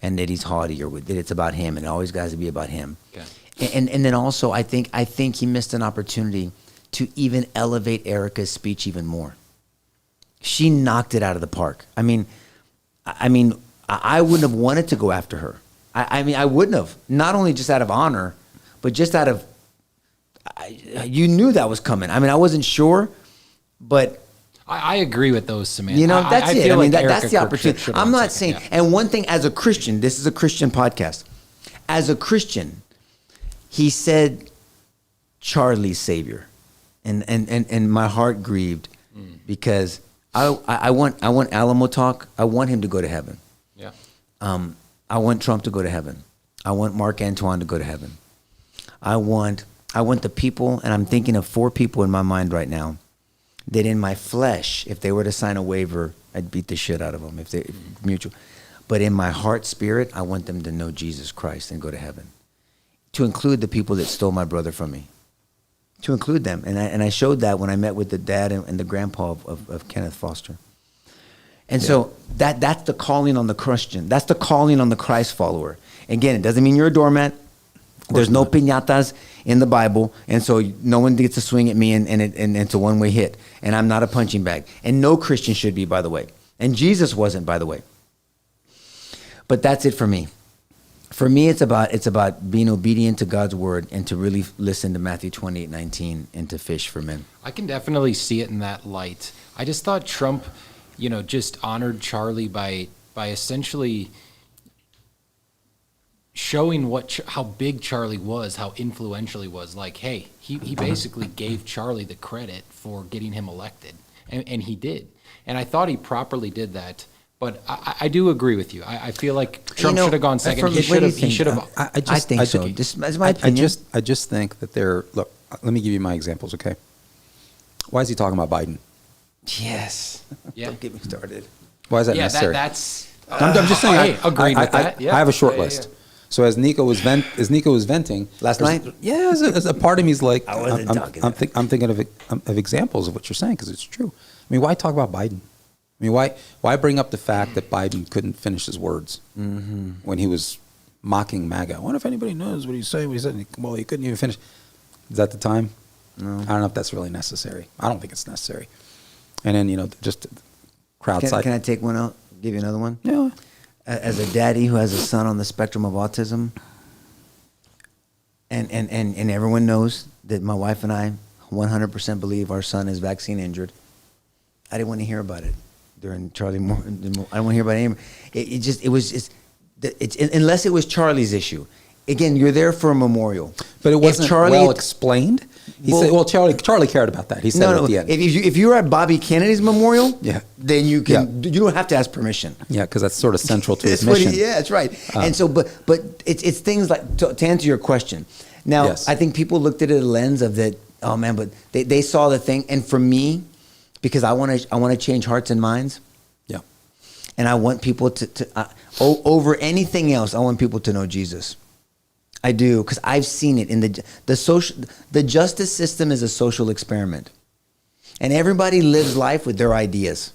and that he's haughty or that it's about him, and it always has to be about him. Okay. And then also, I think he missed an opportunity to even elevate Erica's speech even more. She knocked it out of the park. I mean, I wouldn't have wanted to go after her. I wouldn't have. Not only just out of honor, but just out of, you knew that was coming. I mean, I wasn't sure, but. I agree with those, Samantha. That's it. Like that's the opportunity. I'm not saying, and one thing as a Christian, this is a Christian podcast. As a Christian, he said, Charlie's Savior. And my heart grieved because I want Alamo Talk. I want him to go to heaven. Yeah. I want Trump to go to heaven. I want Mark Antoine to go to heaven. I want the people, and I'm thinking of 4 people in my mind right now, that in my flesh, if they were to sign a waiver, I'd beat the shit out of them if they mutual. But in my heart, spirit, I want them to know Jesus Christ and go to heaven. To include the people that stole my brother from me. To include them. And I showed that when I met with the dad and the grandpa of Kenneth Foster. And so that's the calling on the Christian. That's the calling on the Christ follower. Again, it doesn't mean you're a doormat. There's no piñatas in the Bible, and so no one gets to swing at me, and it's a one-way hit. And I'm not a punching bag. And no Christian should be, by the way. And Jesus wasn't, by the way. But that's it for me. For me, it's about being obedient to God's word and to really listen to Matthew 28:19 and to fish for men. I can definitely see it in that light. I just thought Trump, just honored Charlie by essentially showing how big Charlie was, how influential he was. Like, hey, he basically gave Charlie the credit for getting him elected, and he did. And I thought he properly did that. But I do agree with you. I feel like Trump should have gone second. He should have. I think so. This is my opinion. I just think that look, let me give you my examples, okay? Why is he talking about Biden? Yes. Yeah. Don't get me started. Why is that necessary? I'm just saying. I agreed with that. I have a short list. So as Nico was venting last night, as a part of me is like, I wasn't talking. I'm thinking of examples of what you're saying because it's true. I mean, why talk about Biden? I mean, why bring up the fact that Biden couldn't finish his words when he was mocking MAGA? I wonder if anybody knows what he's saying. What he said. Well, he couldn't even finish. Is that the time? No. I don't know if that's really necessary. I don't think it's necessary. And then just crowd side. Can I take one out? Give you another one? Yeah. As a daddy who has a son on the spectrum of autism, and everyone knows that my wife and I 100% believe our son is vaccine injured. I didn't want to hear about it during Charlie Moore. I don't want to hear about it. Unless it was Charlie's issue. Again, you're there for a memorial. But it wasn't well explained. He said, Charlie cared about that. He said it at the end. If you're at Bobby Kennedy's memorial, then you can. Yeah. You don't have to ask permission. Yeah, because that's sort of central to his mission. That's right. And so, but it's things like to answer your question. Now, yes. I think people looked at it a lens of that. Oh man, but they saw the thing, and for me, because I want to change hearts and minds. Yeah. And I want people over anything else, I want people to know Jesus. I do, because I've seen it in the justice system is a social experiment. And everybody lives life with their ideas.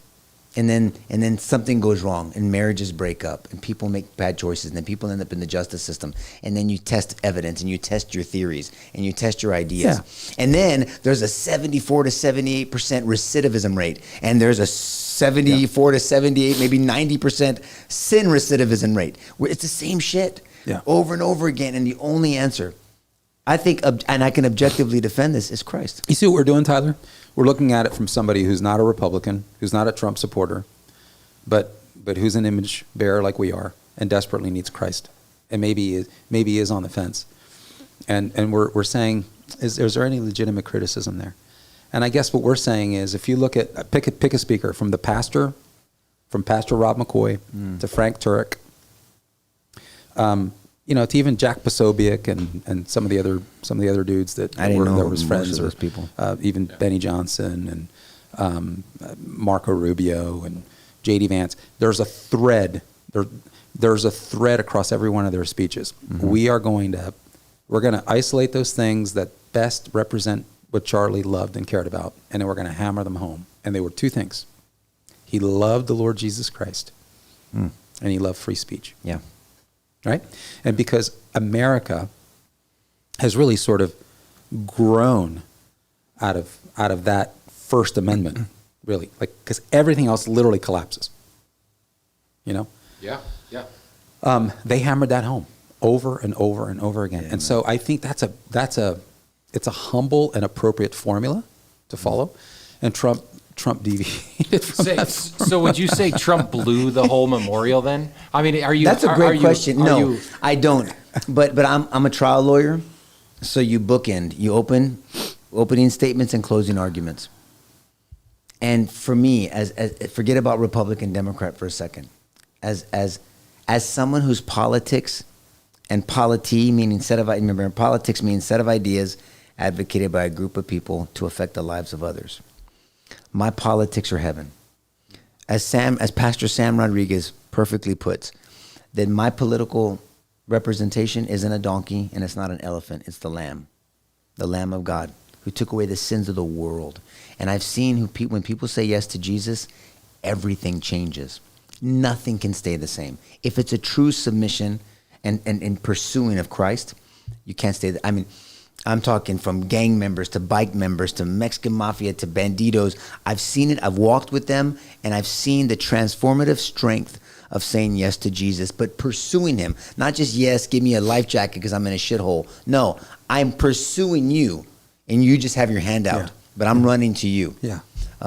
And then something goes wrong and marriages break up and people make bad choices and then people end up in the justice system. And then you test evidence and you test your theories and you test your ideas. Yeah. And then there's a 74 to 78% recidivism rate. And there's a 74 to 78, maybe 90% sin recidivism rate. It's the same shit over and over again. And the only answer, I think, and I can objectively defend this, is Christ. You see what we're doing, Tyler? We're looking at it from somebody who's not a Republican, who's not a Trump supporter, but who's an image bearer like we are and desperately needs Christ, and maybe is on the fence. And we're saying, is there any legitimate criticism there? And I guess what we're saying is, if you look at pick a speaker from Pastor Rob McCoy to Frank Turek, to even Jack Posobiec and some of the other dudes that were his friends, or those people, even Benny Johnson and Marco Rubio and J.D. Vance. There's a thread. There's a thread across every one of their speeches. Mm-hmm. We're going to isolate those things that best represent what Charlie loved and cared about, and then we're going to hammer them home. And they were two things: he loved the Lord Jesus Christ, and he loved free speech. Yeah. Right? And because America has really sort of grown out of that First Amendment, really, because everything else literally collapses. Yeah. They hammered that home over and over and over again. And so I think it's a humble and appropriate formula to follow. And Trump deviated from that. So would you say Trump blew the whole memorial then? I mean, are you? That's a great question. No, I don't. But I'm a trial lawyer, so you bookend. You opening statements and closing arguments. And for me, as forget about Republican, Democrat for a second. As someone whose politics and polity, meaning politics means set of ideas advocated by a group of people to affect the lives of others. My politics are heaven. As Pastor Sam Rodriguez perfectly puts, that my political representation isn't a donkey and it's not an elephant. It's the Lamb of God, who took away the sins of the world. And I've seen when people say yes to Jesus, everything changes. Nothing can stay the same. If it's a true submission and pursuing of Christ, you can't stay. I mean, I'm talking from gang members to bike members to Mexican mafia to banditos. I've seen it. I've walked with them, and I've seen the transformative strength of saying yes to Jesus, but pursuing him. Not just, yes, give me a life jacket because I'm in a shithole. No, I'm pursuing you, and you just have your hand out, but I'm running to you. Yeah.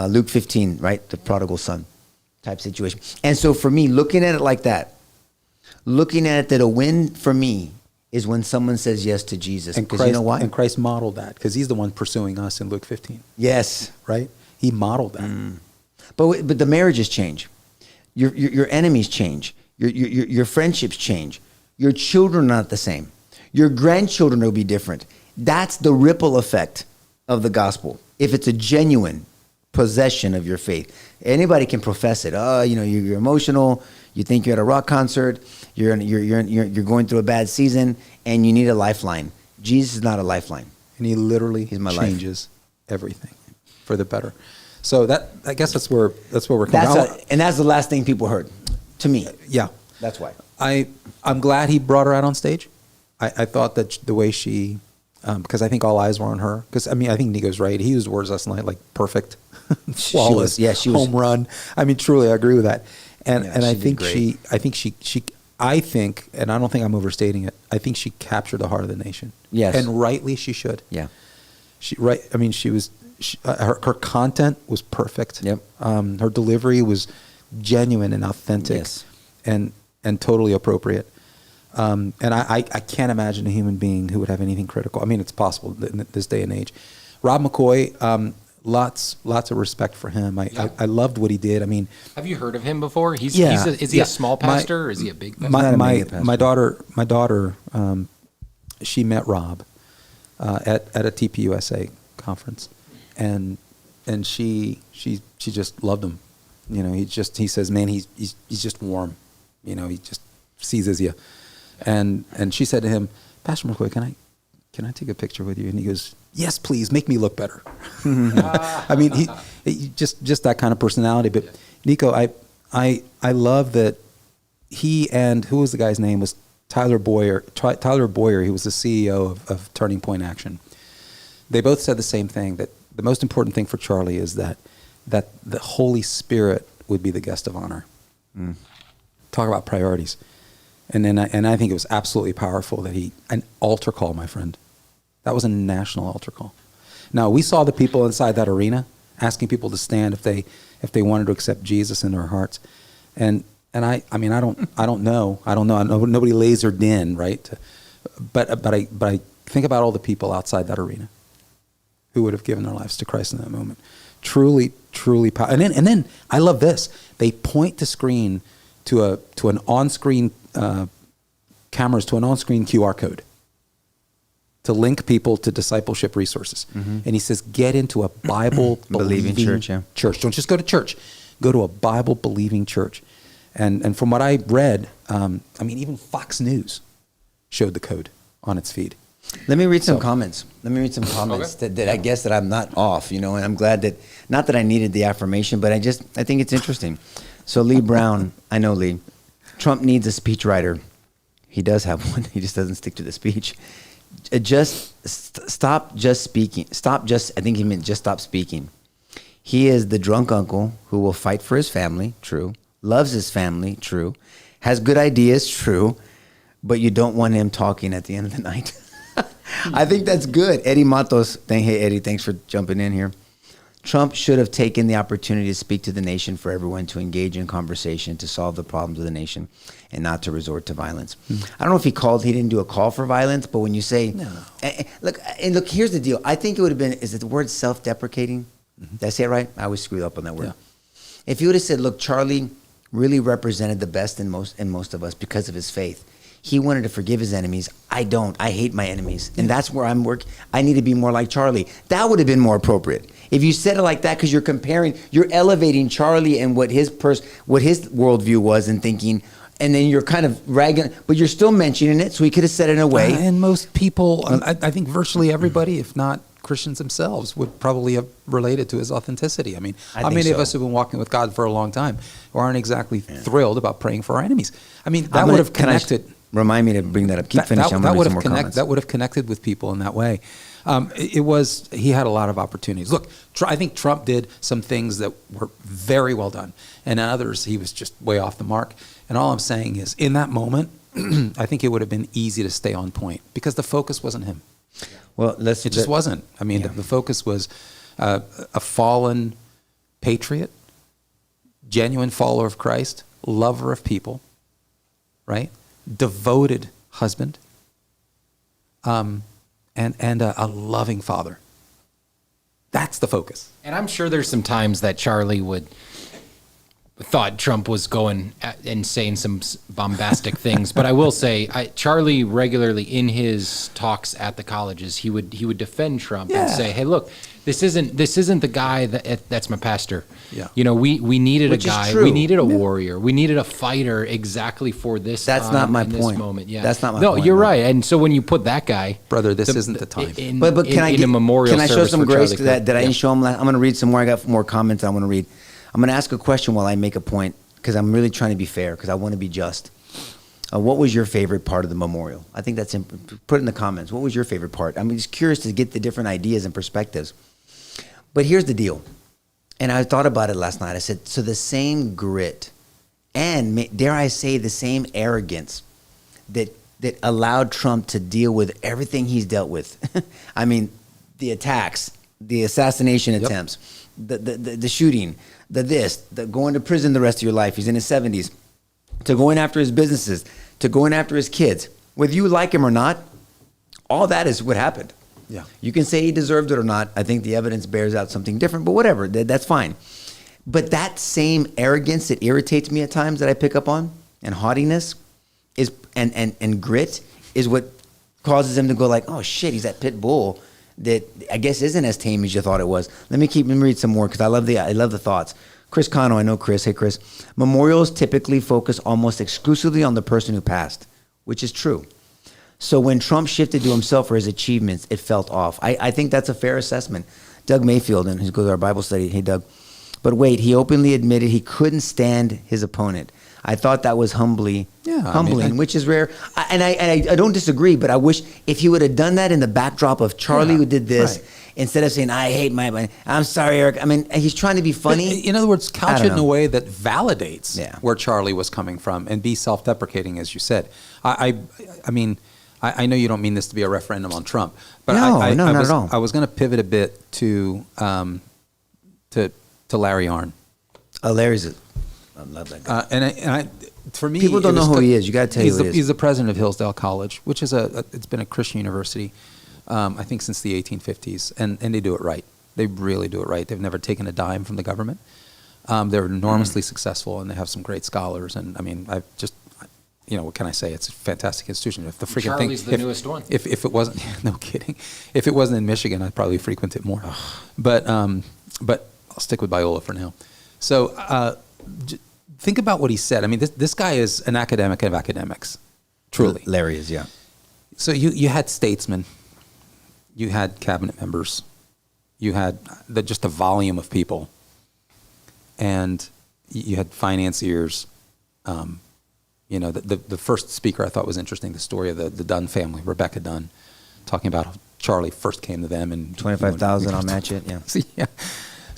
Luke 15, right? The prodigal son type situation. And so for me, looking at it like that, looking at it that a win for me is when someone says yes to Jesus. Because you know why? And Christ modeled that, because he's the one pursuing us in Luke 15. Yes. Right? He modeled that. But the marriages change. Your enemies change. Your friendships change. Your children are not the same. Your grandchildren will be different. That's the ripple effect of the gospel. If it's a genuine possession of your faith. Anybody can profess it. Oh, you're emotional. You think you're at a rock concert. You're going through a bad season, and you need a lifeline. Jesus is not a lifeline. And he literally changes everything for the better. So I guess that's where we're coming. And that's the last thing people heard, to me. Yeah, that's why. I'm glad he brought her out on stage. I thought that the way she, because I think all eyes were on her. Because I think Nico's right. He used words last night like perfect, flawless, she was home run. I mean, truly, I agree with that. And I think she, and I don't think I'm overstating it, I think she captured the heart of the nation. Yes. And rightly she should. Yeah. Her content was perfect. Yep. Her delivery was genuine and authentic. Yes. And totally appropriate. And I can't imagine a human being who would have anything critical. I mean, it's possible in this day and age. Rob McCoy, lots of respect for him. I loved what he did. I mean, have you heard of him before? Is he a small pastor or is he a big pastor? My daughter, she met Rob at a TPUSA conference, and she just loved him, You know, he says, man, he's just warm. You know, he just seizes you. And she said to him, Pastor McCoy, can I take a picture with you? And he goes, yes, please, make me look better. I mean, he just that kind of personality. But Nico, I love that he and who was the guy's name was Tyler Boyer. Tyler Boyer, he was the CEO of Turning Point Action. They both said the same thing, that the most important thing for Charlie is that the Holy Spirit would be the guest of honor. Talk about priorities. And I think it was absolutely powerful that an altar call, my friend. That was a national altar call. Now, we saw the people inside that arena asking people to stand if they wanted to accept Jesus into their hearts. And I mean, I don't know. Nobody lasered in, right? But I think about all the people outside that arena who would have given their lives to Christ in that moment. Truly, truly powerful. And then I love this. They point the screen to an on-screen cameras to an on-screen QR code to link people to discipleship resources. And he says, get into a Bible-believing church. Yeah. Church. Don't just go to church. Go to a Bible-believing church. And from what I read, I mean, even Fox News showed the code on its feed. Let me read some comments. That I guess that I'm not off, you know, and I'm glad that, not that I needed the affirmation, but I think it's interesting. So Lee Brown, I know Lee, Trump needs a speechwriter. He does have one. He just doesn't stick to the speech. Stop speaking. I think he meant just stop speaking. He is the drunk uncle who will fight for his family, true. Loves his family, true. Has good ideas, true. But you don't want him talking at the end of the night. I think that's good. Eddie Matos, hey Eddie, thanks for jumping in here. Trump should have taken the opportunity to speak to the nation for everyone to engage in conversation to solve the problems of the nation and not to resort to violence. I don't know if he didn't do a call for violence, but when you say, no. Look, here's the deal. I think it would have been, is it the word self-deprecating? Did I say it right? I always screw up on that word. Yeah. If he would have said, look, Charlie really represented the best in most of us because of his faith. He wanted to forgive his enemies. I don't. I hate my enemies. And that's where I'm working. I need to be more like Charlie. That would have been more appropriate. If you said it like that, because you're elevating Charlie and what his worldview was and thinking, and then you're kind of ragging, but you're still mentioning it, so he could have said it in a way. And most people, I think virtually everybody, if not Christians themselves, would probably have related to his authenticity. I mean, how many of us have been walking with God for a long time who aren't exactly thrilled about praying for our enemies? I mean, that would have connected. Remind me to bring that up. Keep finishing. That would have connected with people in that way. He had a lot of opportunities. Look, I think Trump did some things that were very well done, and others he was just way off the mark. And all I'm saying is, in that moment, I think it would have been easy to stay on point because the focus wasn't him. Well, it just wasn't. I mean, the focus was a fallen patriot, genuine follower of Christ, lover of people, right? Devoted husband, and a loving father. That's the focus. And I'm sure there's some times that Charlie thought Trump was going and saying some bombastic things. But I will say, Charlie regularly in his talks at the colleges, he would defend Trump and say, "Hey, look, this isn't the guy that's my pastor. Yeah. You know, we needed a guy, we needed a warrior, we needed a fighter exactly for this. That's not my point. This moment. Yeah, that's not my point. No, you're right. And so when you put that guy, brother, this isn't the time. But can I show some grace to that? Did I show him? I'm going to read some more. I got more comments I want to read. I'm going to ask a question while I make a point because I'm really trying to be fair because I want to be just. What was your favorite part of the memorial? I think that's put it in the comments. What was your favorite part? I'm just curious to get the different ideas and perspectives. But here's the deal. And I thought about it last night. I said, so the same grit and, dare I say, the same arrogance that allowed Trump to deal with everything he's dealt with. I mean, the attacks, the assassination attempts, the shooting, the going to prison the rest of your life. He's in his 70s. To going after his businesses, to going after his kids. Whether you like him or not, all that is what happened. Yeah. You can say he deserved it or not. I think the evidence bears out something different, but whatever, that's fine. But that same arrogance that irritates me at times that I pick up on, and haughtiness, is and grit is what causes him to go like, oh shit, he's that pit bull that I guess isn't as tame as you thought it was. Let me read some more because I love the thoughts. Chris Cano, I know Chris. Hey, Chris. Memorials typically focus almost exclusively on the person who passed, which is true. So when Trump shifted to himself for his achievements, it felt off. I think that's a fair assessment. Doug Mayfield, and he goes to our Bible study. Hey, Doug. But wait, he openly admitted he couldn't stand his opponent. I thought that was humbling, which is rare. I don't disagree, but I wish if he would have done that in the backdrop of Charlie who did this, instead of saying, I hate my, I'm sorry, Eric. I mean, he's trying to be funny. In other words, couch it in a way that validates Yeah. where Charlie was coming from and be self-deprecating, as you said. I mean, I know you don't mean this to be a referendum on Trump, but No, not at all. I was going to pivot a bit to Larry Arnn. Oh, Larry's I love that guy. For me, People don't know who he is. You got to tell you who he is. He's the president of Hillsdale College, which is it's been a Christian university, I think since the 1850s, and they do it right. They really do it right. They've never taken a dime from the government. They're enormously successful, and they have some great scholars. And I mean, I've just, what can I say? It's a fantastic institution. If the freaking Charlie's the newest one. If it wasn't, no kidding. If it wasn't in Michigan, I'd probably frequent it more. But I'll stick with Biola for now. So think about what he said. I mean, this guy is an academic of academics, truly. Larry is, yeah. So you had statesmen, you had cabinet members, you had just the volume of people, and you had financiers. The first speaker I thought was interesting, the story of the Dunn family, Rebecca Dunn, talking about how Charlie first came to them and 25,000, I'll match it. Yeah. Yeah.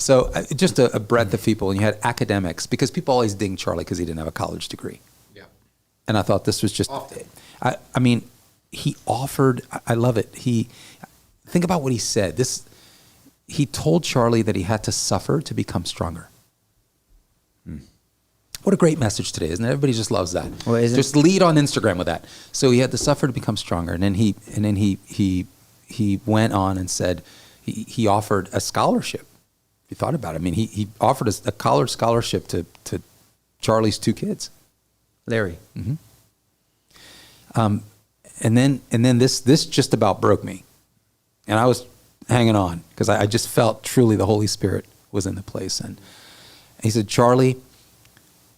So just a breadth of people, and you had academics, because people always ding Charlie because he didn't have a college degree. Yeah. And I thought this was just, Often. I mean, he offered, I love it. Think about what he said. He told Charlie that he had to suffer to become stronger. What a great message today, isn't it? Everybody just loves that. Well, just lead on Instagram with that. So he had to suffer to become stronger. And then he went on and said he offered a scholarship. You thought about it. I mean, he offered a college scholarship to Charlie's two kids. Larry. Mm-hmm. And then this just about broke me, and I was hanging on because I just felt truly the Holy Spirit was in the place. And he said, Charlie,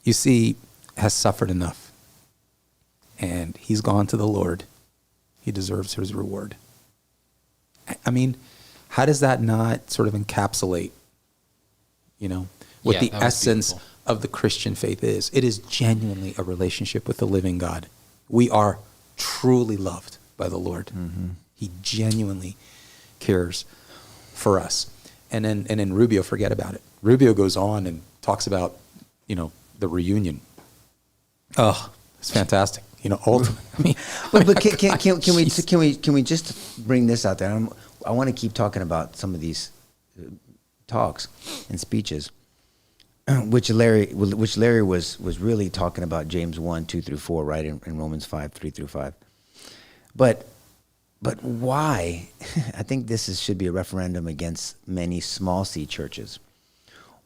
you see, has suffered enough, and he's gone to the Lord. He deserves his reward. I mean, how does that not sort of encapsulate what the essence of the Christian faith is? It is genuinely a relationship with the living God. We are truly loved by the Lord. Mm-hmm. He genuinely cares for us. And then Rubio, forget about it. Rubio goes on and talks about, the reunion. Oh, it's fantastic. Ultimate. I mean, but can we just bring this out there? I want to keep talking about some of these talks and speeches, which Larry was really talking about James 1:2-4, right, in Romans 5:3-5. But why? I think should be a referendum against many small C churches.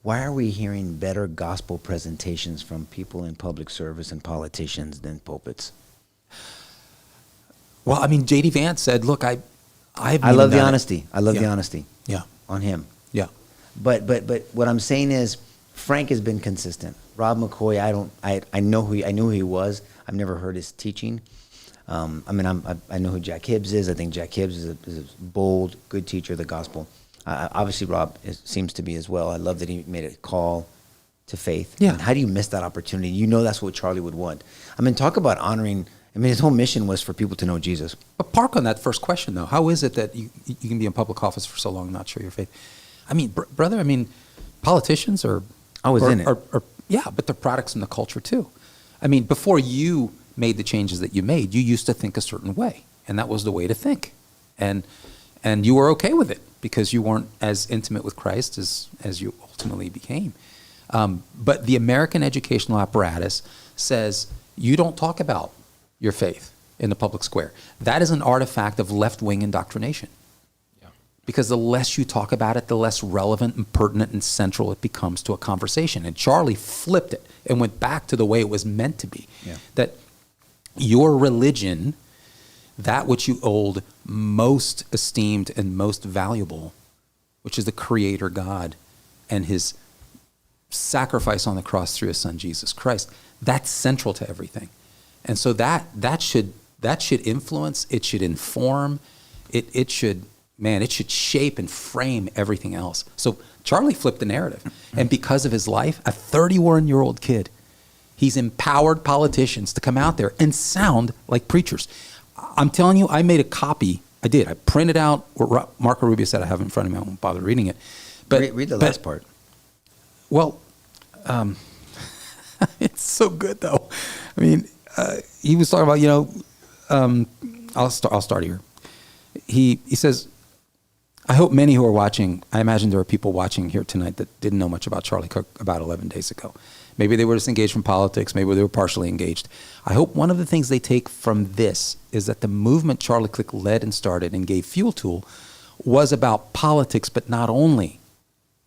Why are we hearing better gospel presentations from people in public service and politicians than pulpits? Well, I mean, J.D. Vance said, "Look, I love the honesty. I love the honesty. Yeah, on him. Yeah, but what I'm saying is, Frank has been consistent. Rob McCoy, I know who he was. I've never heard his teaching. I know who Jack Hibbs is. I think Jack Hibbs is a bold, good teacher of the gospel. Obviously, Rob seems to be as well. I love that he made a call to faith. Yeah. And how do you miss that opportunity? That's what Charlie would want. I mean, talk about honoring. I mean, his whole mission was for people to know Jesus. But park on that first question, though. How is it that you can be in public office for so long and not show your faith? I mean, brother, politicians are... I was in it. Yeah, but they're products in the culture, too. I mean, before you made the changes that you made, you used to think a certain way, and that was the way to think. And you were okay with it because you weren't as intimate with Christ as you ultimately became. But the American educational apparatus says you don't talk about your faith in the public square. That is an artifact of left-wing indoctrination. Yeah. Because the less you talk about it, the less relevant and pertinent and central it becomes to a conversation. And Charlie flipped it and went back to the way it was meant to be. Yeah. That your religion, that which you hold most esteemed and most valuable, which is the Creator God and his sacrifice on the cross through his son, Jesus Christ. That's central to everything. And so that should influence, it should inform, it should shape and frame everything else. So Charlie flipped the narrative. And because of his life, a 31-year-old kid, he's empowered politicians to come out there and sound like preachers. I'm telling you, I made a copy. I did. I printed out what Marco Rubio said. I have it in front of me. I won't bother reading it. But read the last part. Well, it's so good though. I mean, he was talking about, I'll start here. He says, I hope many who are watching, I imagine there are people watching here tonight that didn't know much about Charlie Kirk about 11 days ago. Maybe they were disengaged from politics. Maybe they were partially engaged. I hope one of the things they take from this is that the movement Charlie Kirk led and started and gave fuel to was about politics, but not only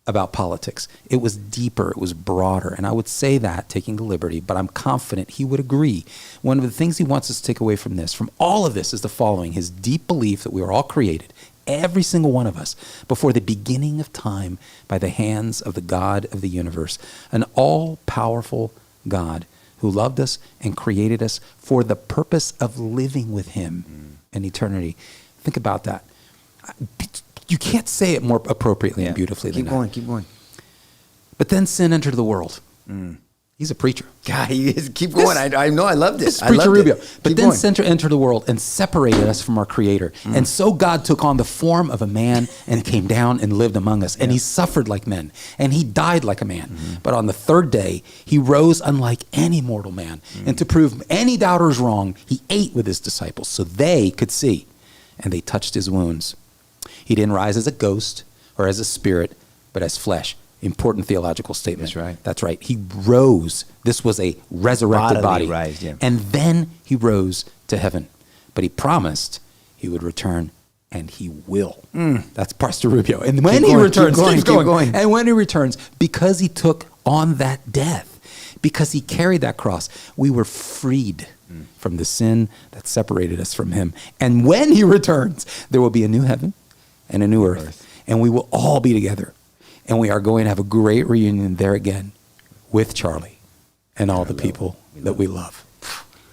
about politics. It was deeper. It was broader. And I would say that, taking the liberty, but I'm confident he would agree. One of the things he wants us to take away from this, from all of this, is the following: his deep belief that we are all created, every single one of us, before the beginning of time by the hands of the God of the universe, an all-powerful God who loved us and created us for the purpose of living with him in eternity. Think about that. You can't say it more appropriately and beautifully than that. Keep going. But then sin entered the world. He's a preacher. God, he is. Keep going. I know. I loved it. This is Preacher Rubio. But then going. sin entered the world and separated us from our Creator. And so God took on the form of a man and came down and lived among us. And he suffered like men. And he died like a man. But on the third day, he rose unlike any mortal man. And to prove any doubters wrong, he ate with his disciples so they could see. And they touched his wounds. He didn't rise as a ghost or as a spirit, but as flesh. Important theological statement. That's right. That's right. He rose. This was a resurrected Bodily body. rise, yeah. And then he rose to heaven. But he promised he would return, and he will. That's Pastor Rubio. And when he returns, keep going. And when he returns, because he took on that death, because he carried that cross, we were freed from the sin that separated us from him. And when he returns, there will be a new heaven and a new earth. And we will all be together. And we are going to have a great reunion there again with Charlie and all the people that we love.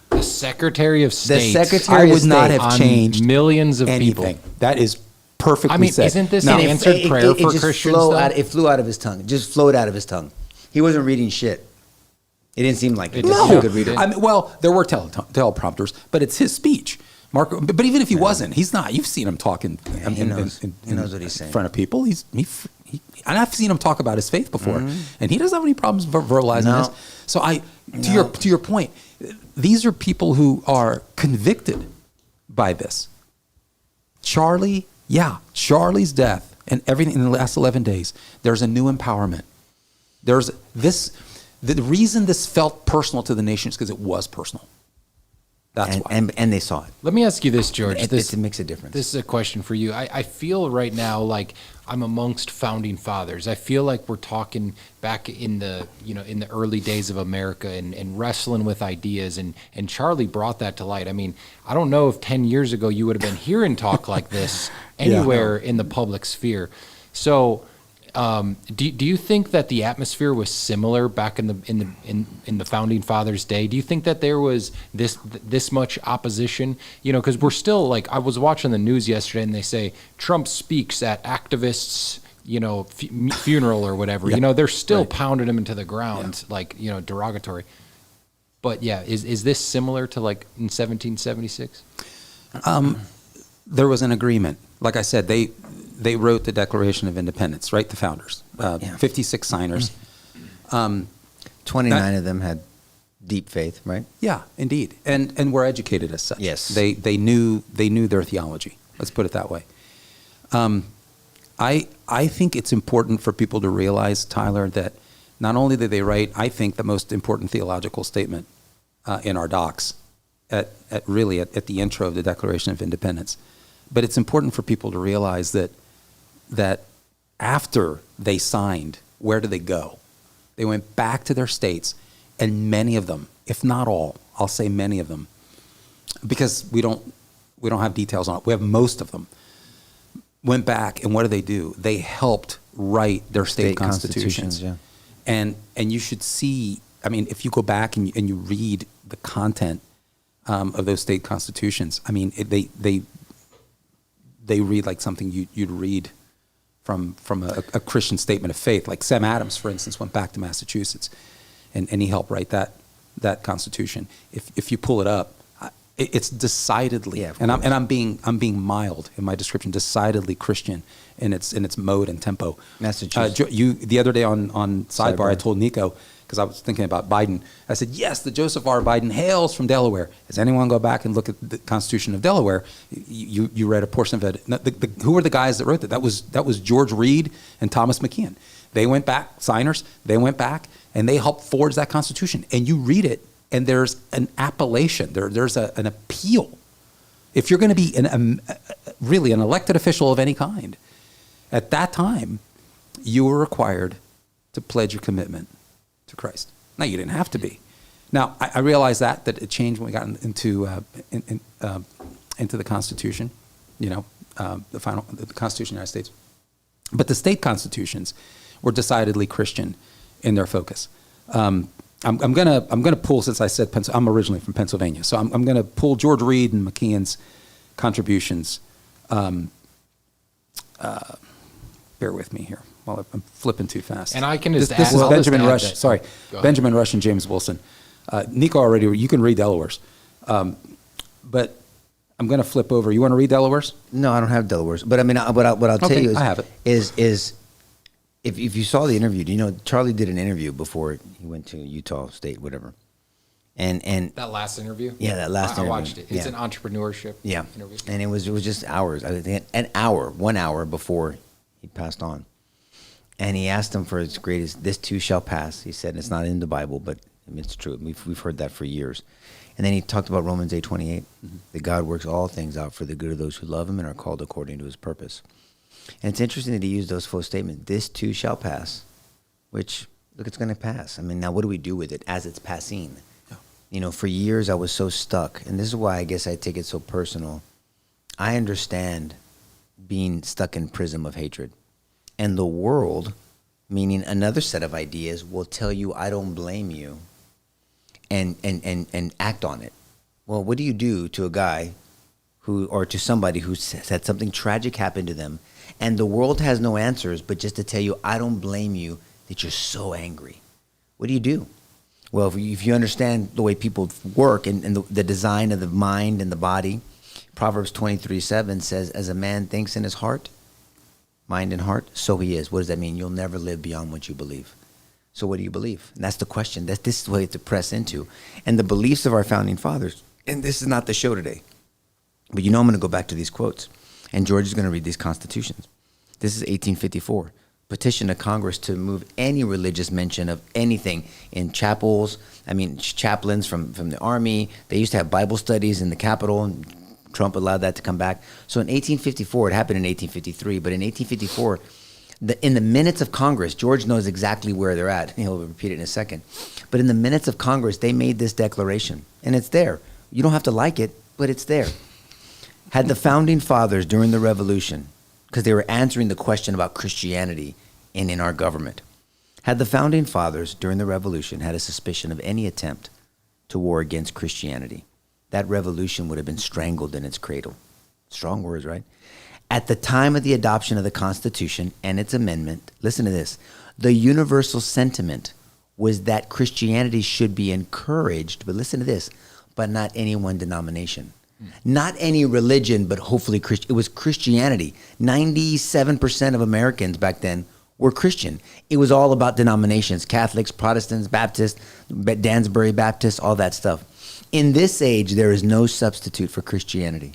The Secretary of State. I would not have changed millions of anything. people. That is perfectly I mean, said. isn't this Now, an answered prayer for just Christians? It flew out of his tongue. It just flowed out of his tongue. He wasn't reading shit. It didn't seem like it. No. He could read it. I mean, well, there were teleprompters, but it's his speech. Marco, but even if he wasn't, he's not. You've seen him talking. He knows what he's saying. In front of people. He and I've seen him talk about his faith before, and he doesn't have any problems verbalizing this. So to your point, these are people who are convicted by this. Charlie's death and everything in the last 11 days, there's a new empowerment. There's this. The reason this felt personal to the nation is because it was personal. That's why. And they saw it. Let me ask you this, George. It makes a difference. This is a question for you. I feel right now like I'm amongst founding fathers. I feel like we're talking back in the early days of America and wrestling with ideas, and Charlie brought that to light. I mean, I don't know if 10 years ago you would have been hearing talk like this anywhere in the public sphere. So do you think that the atmosphere was similar back in the founding fathers' day? Do you think that there was this much opposition? Because we're still like, I was watching the news yesterday and they say Trump speaks at activists, funeral or whatever. Yeah. They're still pounding him into the ground, derogatory. But yeah, is this similar to like in 1776? There was an agreement. Like I said, they wrote the Declaration of Independence, right? The founders, 56 signers. 29 of them had deep faith, right? Yeah, indeed, and were educated as such. Yes, they knew their theology. Let's put it that way. I think it's important for people to realize, Tyler, that not only did they write, I think, the most important theological statement in our docs at the intro of the Declaration of Independence, but it's important for people to realize that after they signed, where did they go? They went back to their states, and many of them, if not all, I'll say many of them, because we don't have details on it. We have most of them. Went back, and what did? They helped write their state constitutions. And you should see, I mean, if you go back and you read the content of those state constitutions, I mean, they read like something you'd read from a Christian statement of faith. Like Sam Adams, for instance, went back to Massachusetts, and he helped write that Constitution. If you pull it up, it's decidedly, and I'm being mild in my description, decidedly Christian in its mode and tempo. Massachusetts. The other day on Sidebar, I told Nico, because I was thinking about Biden, I said, yes, the Joseph R. Biden hails from Delaware. Does anyone go back and look at the Constitution of Delaware? You read a portion of it. Who were the guys that wrote that? That was George Reed and Thomas McKeon. They went back, signers, they went back, and they helped forge that Constitution. And you read it, and there's an appellation, there's an appeal. If you're going to be really an elected official of any kind, at that time, you were required to pledge your commitment to Christ. Now, you didn't have to be. Now, I realize that it changed when we got into the Constitution, the Constitution of the United States. But the state constitutions were decidedly Christian in their focus. I'm gonna pull, since I said I'm originally from Pennsylvania, so I'm gonna pull George Reed and McKeon's contributions. Bear with me here while I'm flipping too fast. And I can this just add, is I'll Benjamin just add Rush. that- Sorry, Go ahead. Benjamin Rush and James Wilson. Nico already. You can read Delaware's, but I'm gonna flip over. You want to read Delaware's? No, I don't have Delaware's. But I mean, what I'll tell Okay, you is, I have it. is if you saw the interview, you know, Charlie did an interview before he went to Utah State, whatever. And That last interview? Yeah, that last I interview. watched it. It's Yeah. an entrepreneurship yeah, interview. and it was just hours. I think 1 hour before he passed on. And he asked him for his greatest, this too shall pass. He said, it's not in the Bible, but I mean, it's true. We've heard that for years. And then he talked about Romans 8:28, that God works all things out for the good of those who love him and are called according to his purpose. And it's interesting that he used those full statements, this too shall pass, which, look, it's going to pass. I mean, now what do we do with it as it's passing? Yeah. You know, for years I was so stuck, and this is why I guess I take it so personal. I understand being stuck in prism of hatred. And the world, meaning another set of ideas, will tell you, I don't blame you, and act on it. Well, what do you do to a guy or to somebody who had something tragic happen to them, and the world has no answers, but just to tell you, I don't blame you, that you're so angry? What do you do? Well, if you understand the way people work and the design of the mind and the body, Proverbs 23:7 says, as a man thinks in his heart, mind and heart, so he is. What does that mean? You'll never live beyond what you believe. So what do you believe? And that's the question. This is what you have to press into. And the beliefs of our founding fathers, and this is not the show today, but you know I'm going to go back to these quotes. And George is going to read these constitutions. This is 1854. Petition to Congress to move any religious mention of anything in chapels. I mean, chaplains from the Army. They used to have Bible studies in the Capitol, and Trump allowed that to come back. So in 1854, it happened in 1853, but in 1854, in the minutes of Congress, George knows exactly where they're at. He'll repeat it in a second. But in the minutes of Congress, they made this declaration, and it's there. You don't have to like it, but it's there. Had the founding fathers during the Revolution, because they were answering the question about Christianity in our government, had the founding fathers during the Revolution had a suspicion of any attempt to war against Christianity, that revolution would have been strangled in its cradle. Strong words, right? At the time of the adoption of the Constitution and its amendment, listen to this, the universal sentiment was that Christianity should be encouraged, but listen to this, but not any one denomination. Not any religion, but hopefully Christian. It was Christianity. 97% of Americans back then were Christian. It was all about denominations, Catholics, Protestants, Baptists, Dansbury Baptists, all that stuff. In this age, there is no substitute for Christianity.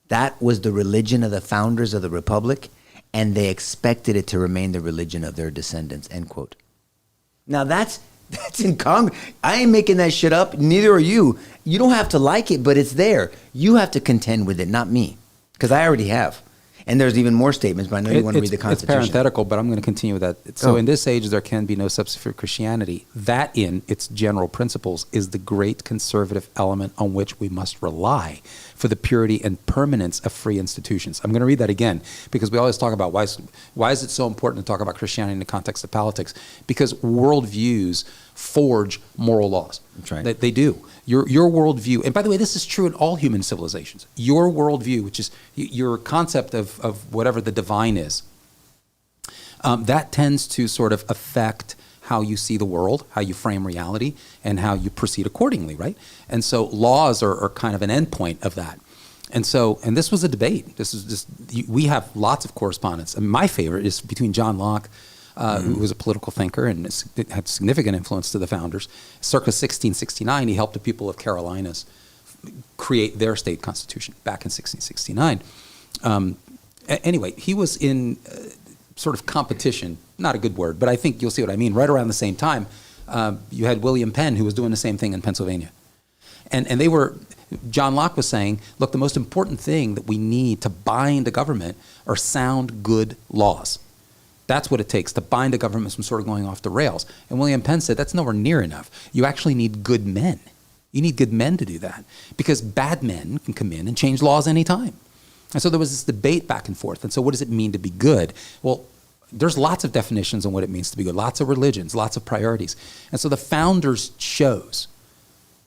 That was the religion of the founders of the Republic, and they expected it to remain the religion of their descendants, end quote. Now that's in Congress. I ain't making that shit up. Neither are you. You don't have to like it, but it's there. You have to contend with it, not me, because I already have. And there's even more statements, but I know you want to read the It's Constitution. parenthetical, but I'm going to continue with that. So in this age, there can be no substitute for Christianity. That, in its general principles, is the great conservative element on which we must rely for the purity and permanence of free institutions. I'm going to read that again, because we always talk about why is it so important to talk about Christianity in the context of politics? Because worldviews forge moral laws. That's right. They do. Your worldview, and by the way, this is true in all human civilizations. Your worldview, which is your concept of whatever the divine is, that tends to sort of affect how you see the world, how you frame reality, and how you proceed accordingly, right? And so laws are kind of an endpoint of that. And so, and this was a debate. This is just, we have lots of correspondence. And my favorite is between John Locke, who was a political thinker and had significant influence to the founders. Circa 1669, he helped the people of Carolinas create their state constitution back in 1669. Anyway, he was in sort of competition, not a good word, but I think you'll see what I mean. Right around the same time, you had William Penn, who was doing the same thing in Pennsylvania. And they were, John Locke was saying, look, the most important thing that we need to bind a government are sound, good laws. That's what it takes to bind a government from sort of going off the rails. And William Penn said, that's nowhere near enough. You actually need good men. You need good men to do that, because bad men can come in and change laws anytime. And so there was this debate back and forth. And so what does it mean to be good? Well, there's lots of definitions on what it means to be good, lots of religions, lots of priorities. And so the founders chose.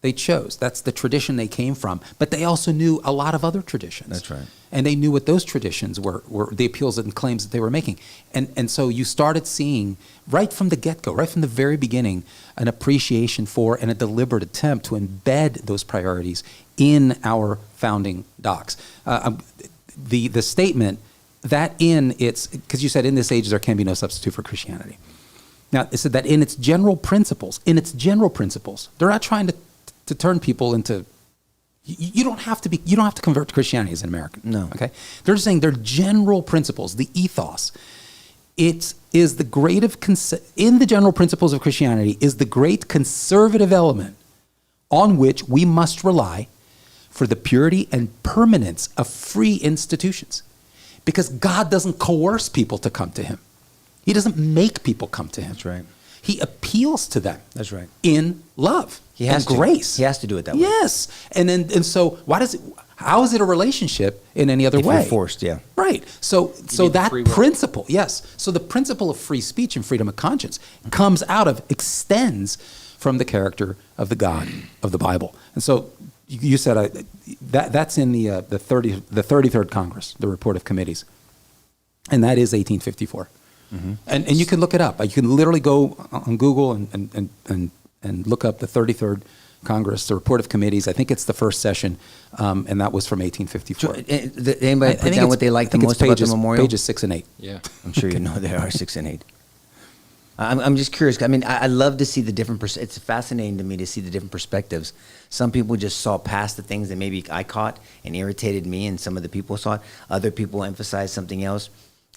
They chose. That's the tradition they came from. But they also knew a lot of other traditions. That's right. And they knew what those traditions were the appeals and claims that they were making. And so you started seeing, right from the get-go, right from the very beginning, an appreciation for and a deliberate attempt to embed those priorities in our founding docs. The statement that in its, because you said in this age there can be no substitute for Christianity. Now, it said that in its general principles, they're not trying to turn people into, you don't have to convert to Christianity as an American. No. Okay? They're just saying their general principles, the ethos, it is the great in the general principles of Christianity is the great conservative element on which we must rely for the purity and permanence of free institutions. Because God doesn't coerce people to come to him. He doesn't make people come to him. That's right. He appeals to them. That's right. In love He has and grace. He has to do it that way. Yes. And so how is it a relationship in any other If way? you're forced, yeah. Right. So need that free will. principle, yes. So the principle of free speech and freedom of conscience extends from the character of the God of the Bible. And so you said that's in the 33rd Congress, the report of committees. And that is 1854. Mm-hmm. And you can look it up. You can literally go on Google and look up the 33rd Congress, the report of committees. I think it's the first session, and that was from 1854. So, anybody put down what they like the most about the memorial? Pages 6 and 8. Yeah. I'm sure you know there are 6 and 8. I'm just curious. I mean, I love to see the different. It's fascinating to me to see the different perspectives. Some people just saw past the things that maybe I caught and irritated me, and some of the people saw it. Other people emphasized something else.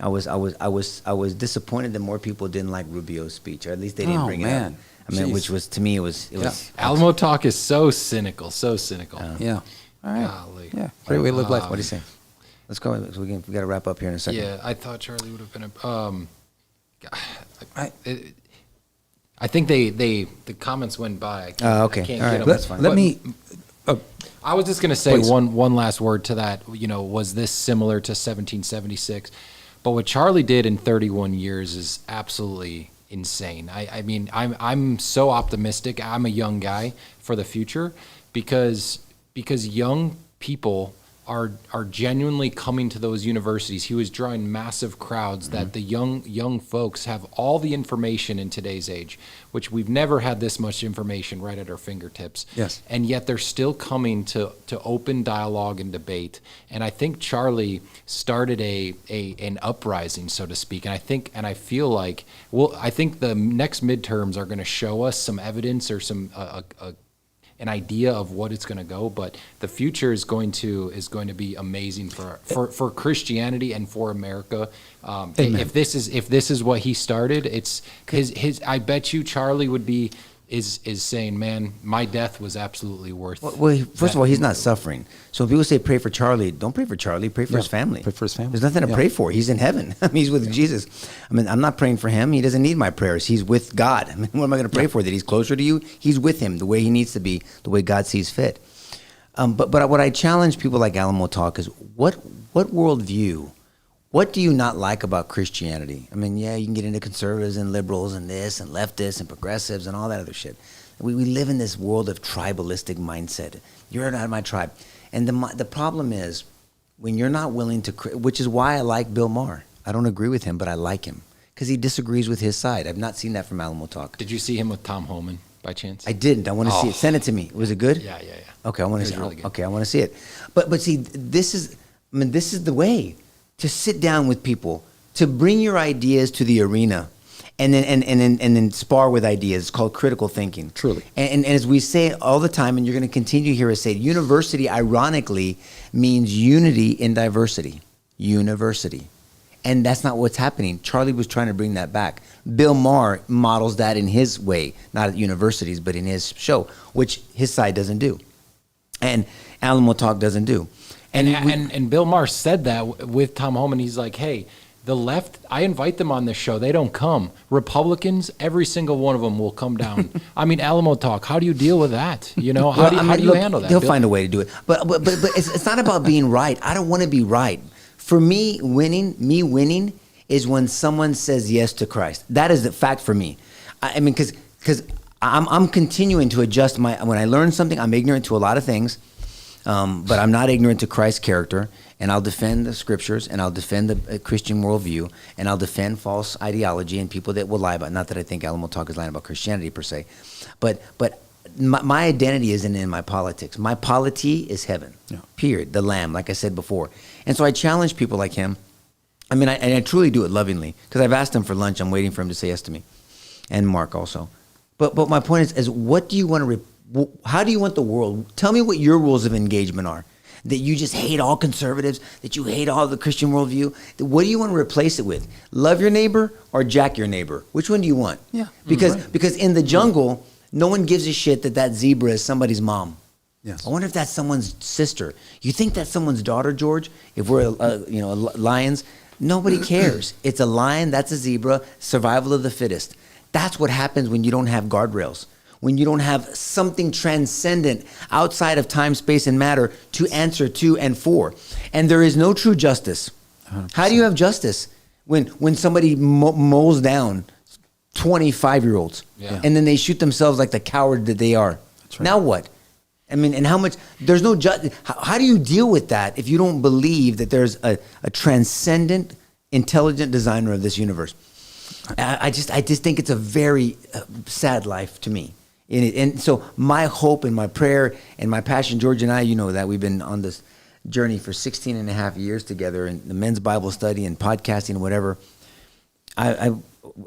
I was disappointed that more people didn't like Rubio's speech, or at least they didn't bring it up. I mean, which was to me it was. Alamo talk is so cynical. Yeah. All right. Golly. Yeah. Great way to live life. What do you say? Let's go. We got to wrap up here in a second. Yeah, I thought Charlie would have been I think the comments went by. Okay. I can't All right. get them. That's fine. Let me. I was just going to say Please. one last word to that. Was this similar to 1776? But what Charlie did in 31 years is absolutely insane. I mean, I'm so optimistic. I'm a young guy for the future because young people are genuinely coming to those universities. He was drawing massive crowds that the young folks have all the information in today's age, which we've never had this much information right at our fingertips. Yes. And yet they're still coming to open dialogue and debate. And I think Charlie started an uprising, so to speak. And I feel like I think the next midterms are going to show us some evidence or some an idea of what it's going to go, but the future is going to be amazing for Christianity and for America. If this is what he started, it's his. I bet you Charlie would be is saying, man, my death was absolutely worth it. Well, first of all, he's not suffering. So when people say pray for Charlie, don't pray for Charlie, pray for his family. Pray for his family. There's nothing to pray for. He's in heaven. I mean, he's with Jesus. I mean, I'm not praying for him. He doesn't need my prayers. He's with God. I mean, what am I going to pray for? That he's closer to you? He's with him the way he needs to be, the way God sees fit. But what I challenge people like Alamo Talk is what worldview, what do you not like about Christianity? I mean, yeah, you can get into conservatives and liberals and this and leftists and progressives and all that other shit. We live in this world of tribalistic mindset. You're not my tribe. And the problem is when you're not willing to, which is why I like Bill Maher. I don't agree with him, but I like him because he disagrees with his side. I've not seen that from Alamo Talk. Did you see him with Tom Homan by chance? I didn't. I want to see it. Send it to me. Was it good? Yeah. Okay, I want to see. Really good. Okay, I want to see it. But see, this is the way to sit down with people, to bring your ideas to the arena, and then spar with ideas. It's called critical thinking. Truly. And as we say all the time, and you're going to continue to hear us say, university ironically means unity in diversity. University. And that's not what's happening. Charlie was trying to bring that back. Bill Maher models that in his way, not at universities, but in his show, which his side doesn't do. And Alamo Talk doesn't do. And Bill Maher said that with Tom Homan. He's like, hey, the left, I invite them on this show. They don't come. Republicans, every single one of them will come down. I mean, Alamo Talk, how do you deal with that? You know, how do you handle that? He'll find a way to do it. But it's not about being right. I don't want to be right. For me, winning is when someone says yes to Christ. That is the fact for me. I mean, because I'm continuing to adjust when I learn something, I'm ignorant to a lot of things, but I'm not ignorant to Christ's character, and I'll defend the scriptures, and I'll defend the Christian worldview, and I'll defend false ideology and people that will lie about. Not that I think Alamo Talk is lying about Christianity per se, but my identity isn't in my politics. My polity is heaven. Yeah. Period. The Lamb, like I said before. And so I challenge people like him. I mean, I truly do it lovingly because I've asked him for lunch. I'm waiting for him to say yes to me, and Mark also. But my point is what do you want to? How do you want the world? Tell me what your rules of engagement are. That you just hate all conservatives. That you hate all the Christian worldview. What do you want to replace it with? Love your neighbor or jack your neighbor? Which one do you want? Yeah. Because in the jungle, no one gives a shit that zebra is somebody's mom. Yes. I wonder if that's someone's sister. You think that's someone's daughter, George? If we're lions, nobody cares. It's a lion. That's a zebra. Survival of the fittest. That's what happens when you don't have guardrails. When you don't have something transcendent outside of time, space, and matter to answer to and for. And there is no true justice. 100%. How do you have justice when somebody mows down 25-year-olds and then they shoot themselves like the coward that they are? That's right. Now what? I mean, and how much? There's no justice. How do you deal with that if you don't believe that there's a transcendent, intelligent designer of this universe? I just think it's a very sad life to me. And so my hope and my prayer and my passion, George and I, you know that we've been on this journey for 16 and a half years together in the men's Bible study and podcasting and whatever.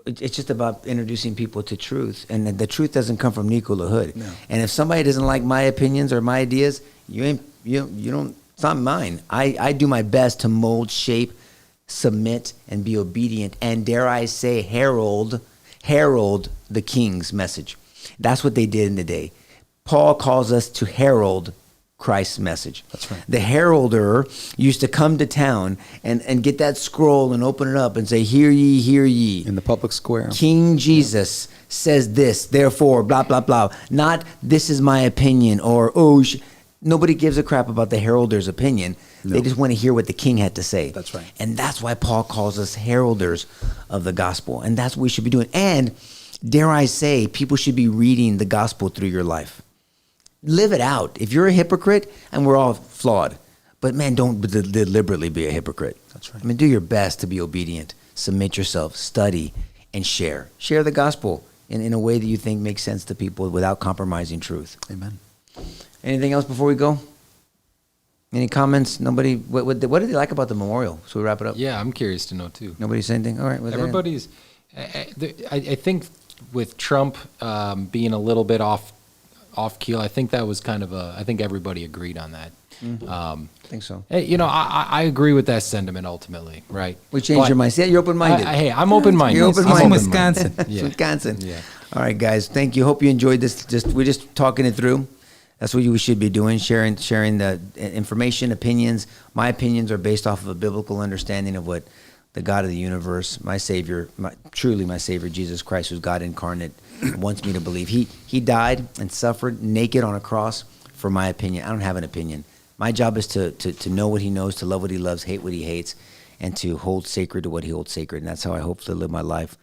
It's just about introducing people to truth, and the truth doesn't come from Nico LaHood. No. And if somebody doesn't like my opinions or my ideas, you don't. It's not mine. I do my best to mold, shape, submit, and be obedient, and dare I say, herald the King's message. That's what they did in the day. Paul calls us to herald Christ's message. That's right. The heralder used to come to town and get that scroll and open it up and say, "Hear ye, hear ye." In the public square. King Jesus says this, therefore, blah, blah, blah. Not, this is my opinion, or, nobody gives a crap about the heralder's opinion. No. They just want to hear what the king had to say. That's right. And that's why Paul calls us heralders of the gospel. And that's what we should be doing. And dare I say, people should be reading the gospel through your life. Live it out. If you're a hypocrite, and we're all flawed, but man, don't deliberately be a hypocrite. That's right. I mean, do your best to be obedient. Submit yourself, study, and share. Share the gospel in a way that you think makes sense to people without compromising truth. Amen. Anything else before we go? Any comments? Nobody? What did they like about the memorial? So we wrap it up? Yeah, I'm curious to know too. Nobody say anything? All right. Everybody's, I think with Trump being a little bit off keel, I think that was kind of I think everybody agreed on that. Mm-hmm. I think so. I agree with that sentiment ultimately, right? We changed your mindset. Yeah, you're open-minded. Hey, I'm open-minded. You're open-minded. I'm Wisconsin. Yeah. Wisconsin. Yeah. All right, guys. Thank you. Hope you enjoyed this. We're just talking it through. That's what we should be doing, sharing the information, opinions. My opinions are based off of a biblical understanding of what the God of the universe, my Savior, truly my Savior, Jesus Christ, who's God incarnate, wants me to believe. He died and suffered naked on a cross for my opinion. I don't have an opinion. My job is to know what he knows, to love what he loves, hate what he hates, and to hold sacred to what he holds sacred. And that's how I hope to live my life,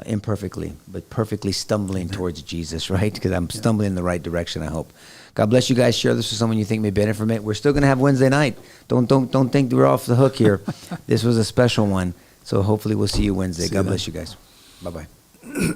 imperfectly, but perfectly stumbling towards Jesus, right? Because I'm stumbling in the right direction, I hope. God bless you guys. Share this with someone you think may benefit from it. We're still going to have Wednesday night. Don't think we're off the hook here. This was a special one. So hopefully we'll see you Wednesday. God bless you guys. Bye-bye.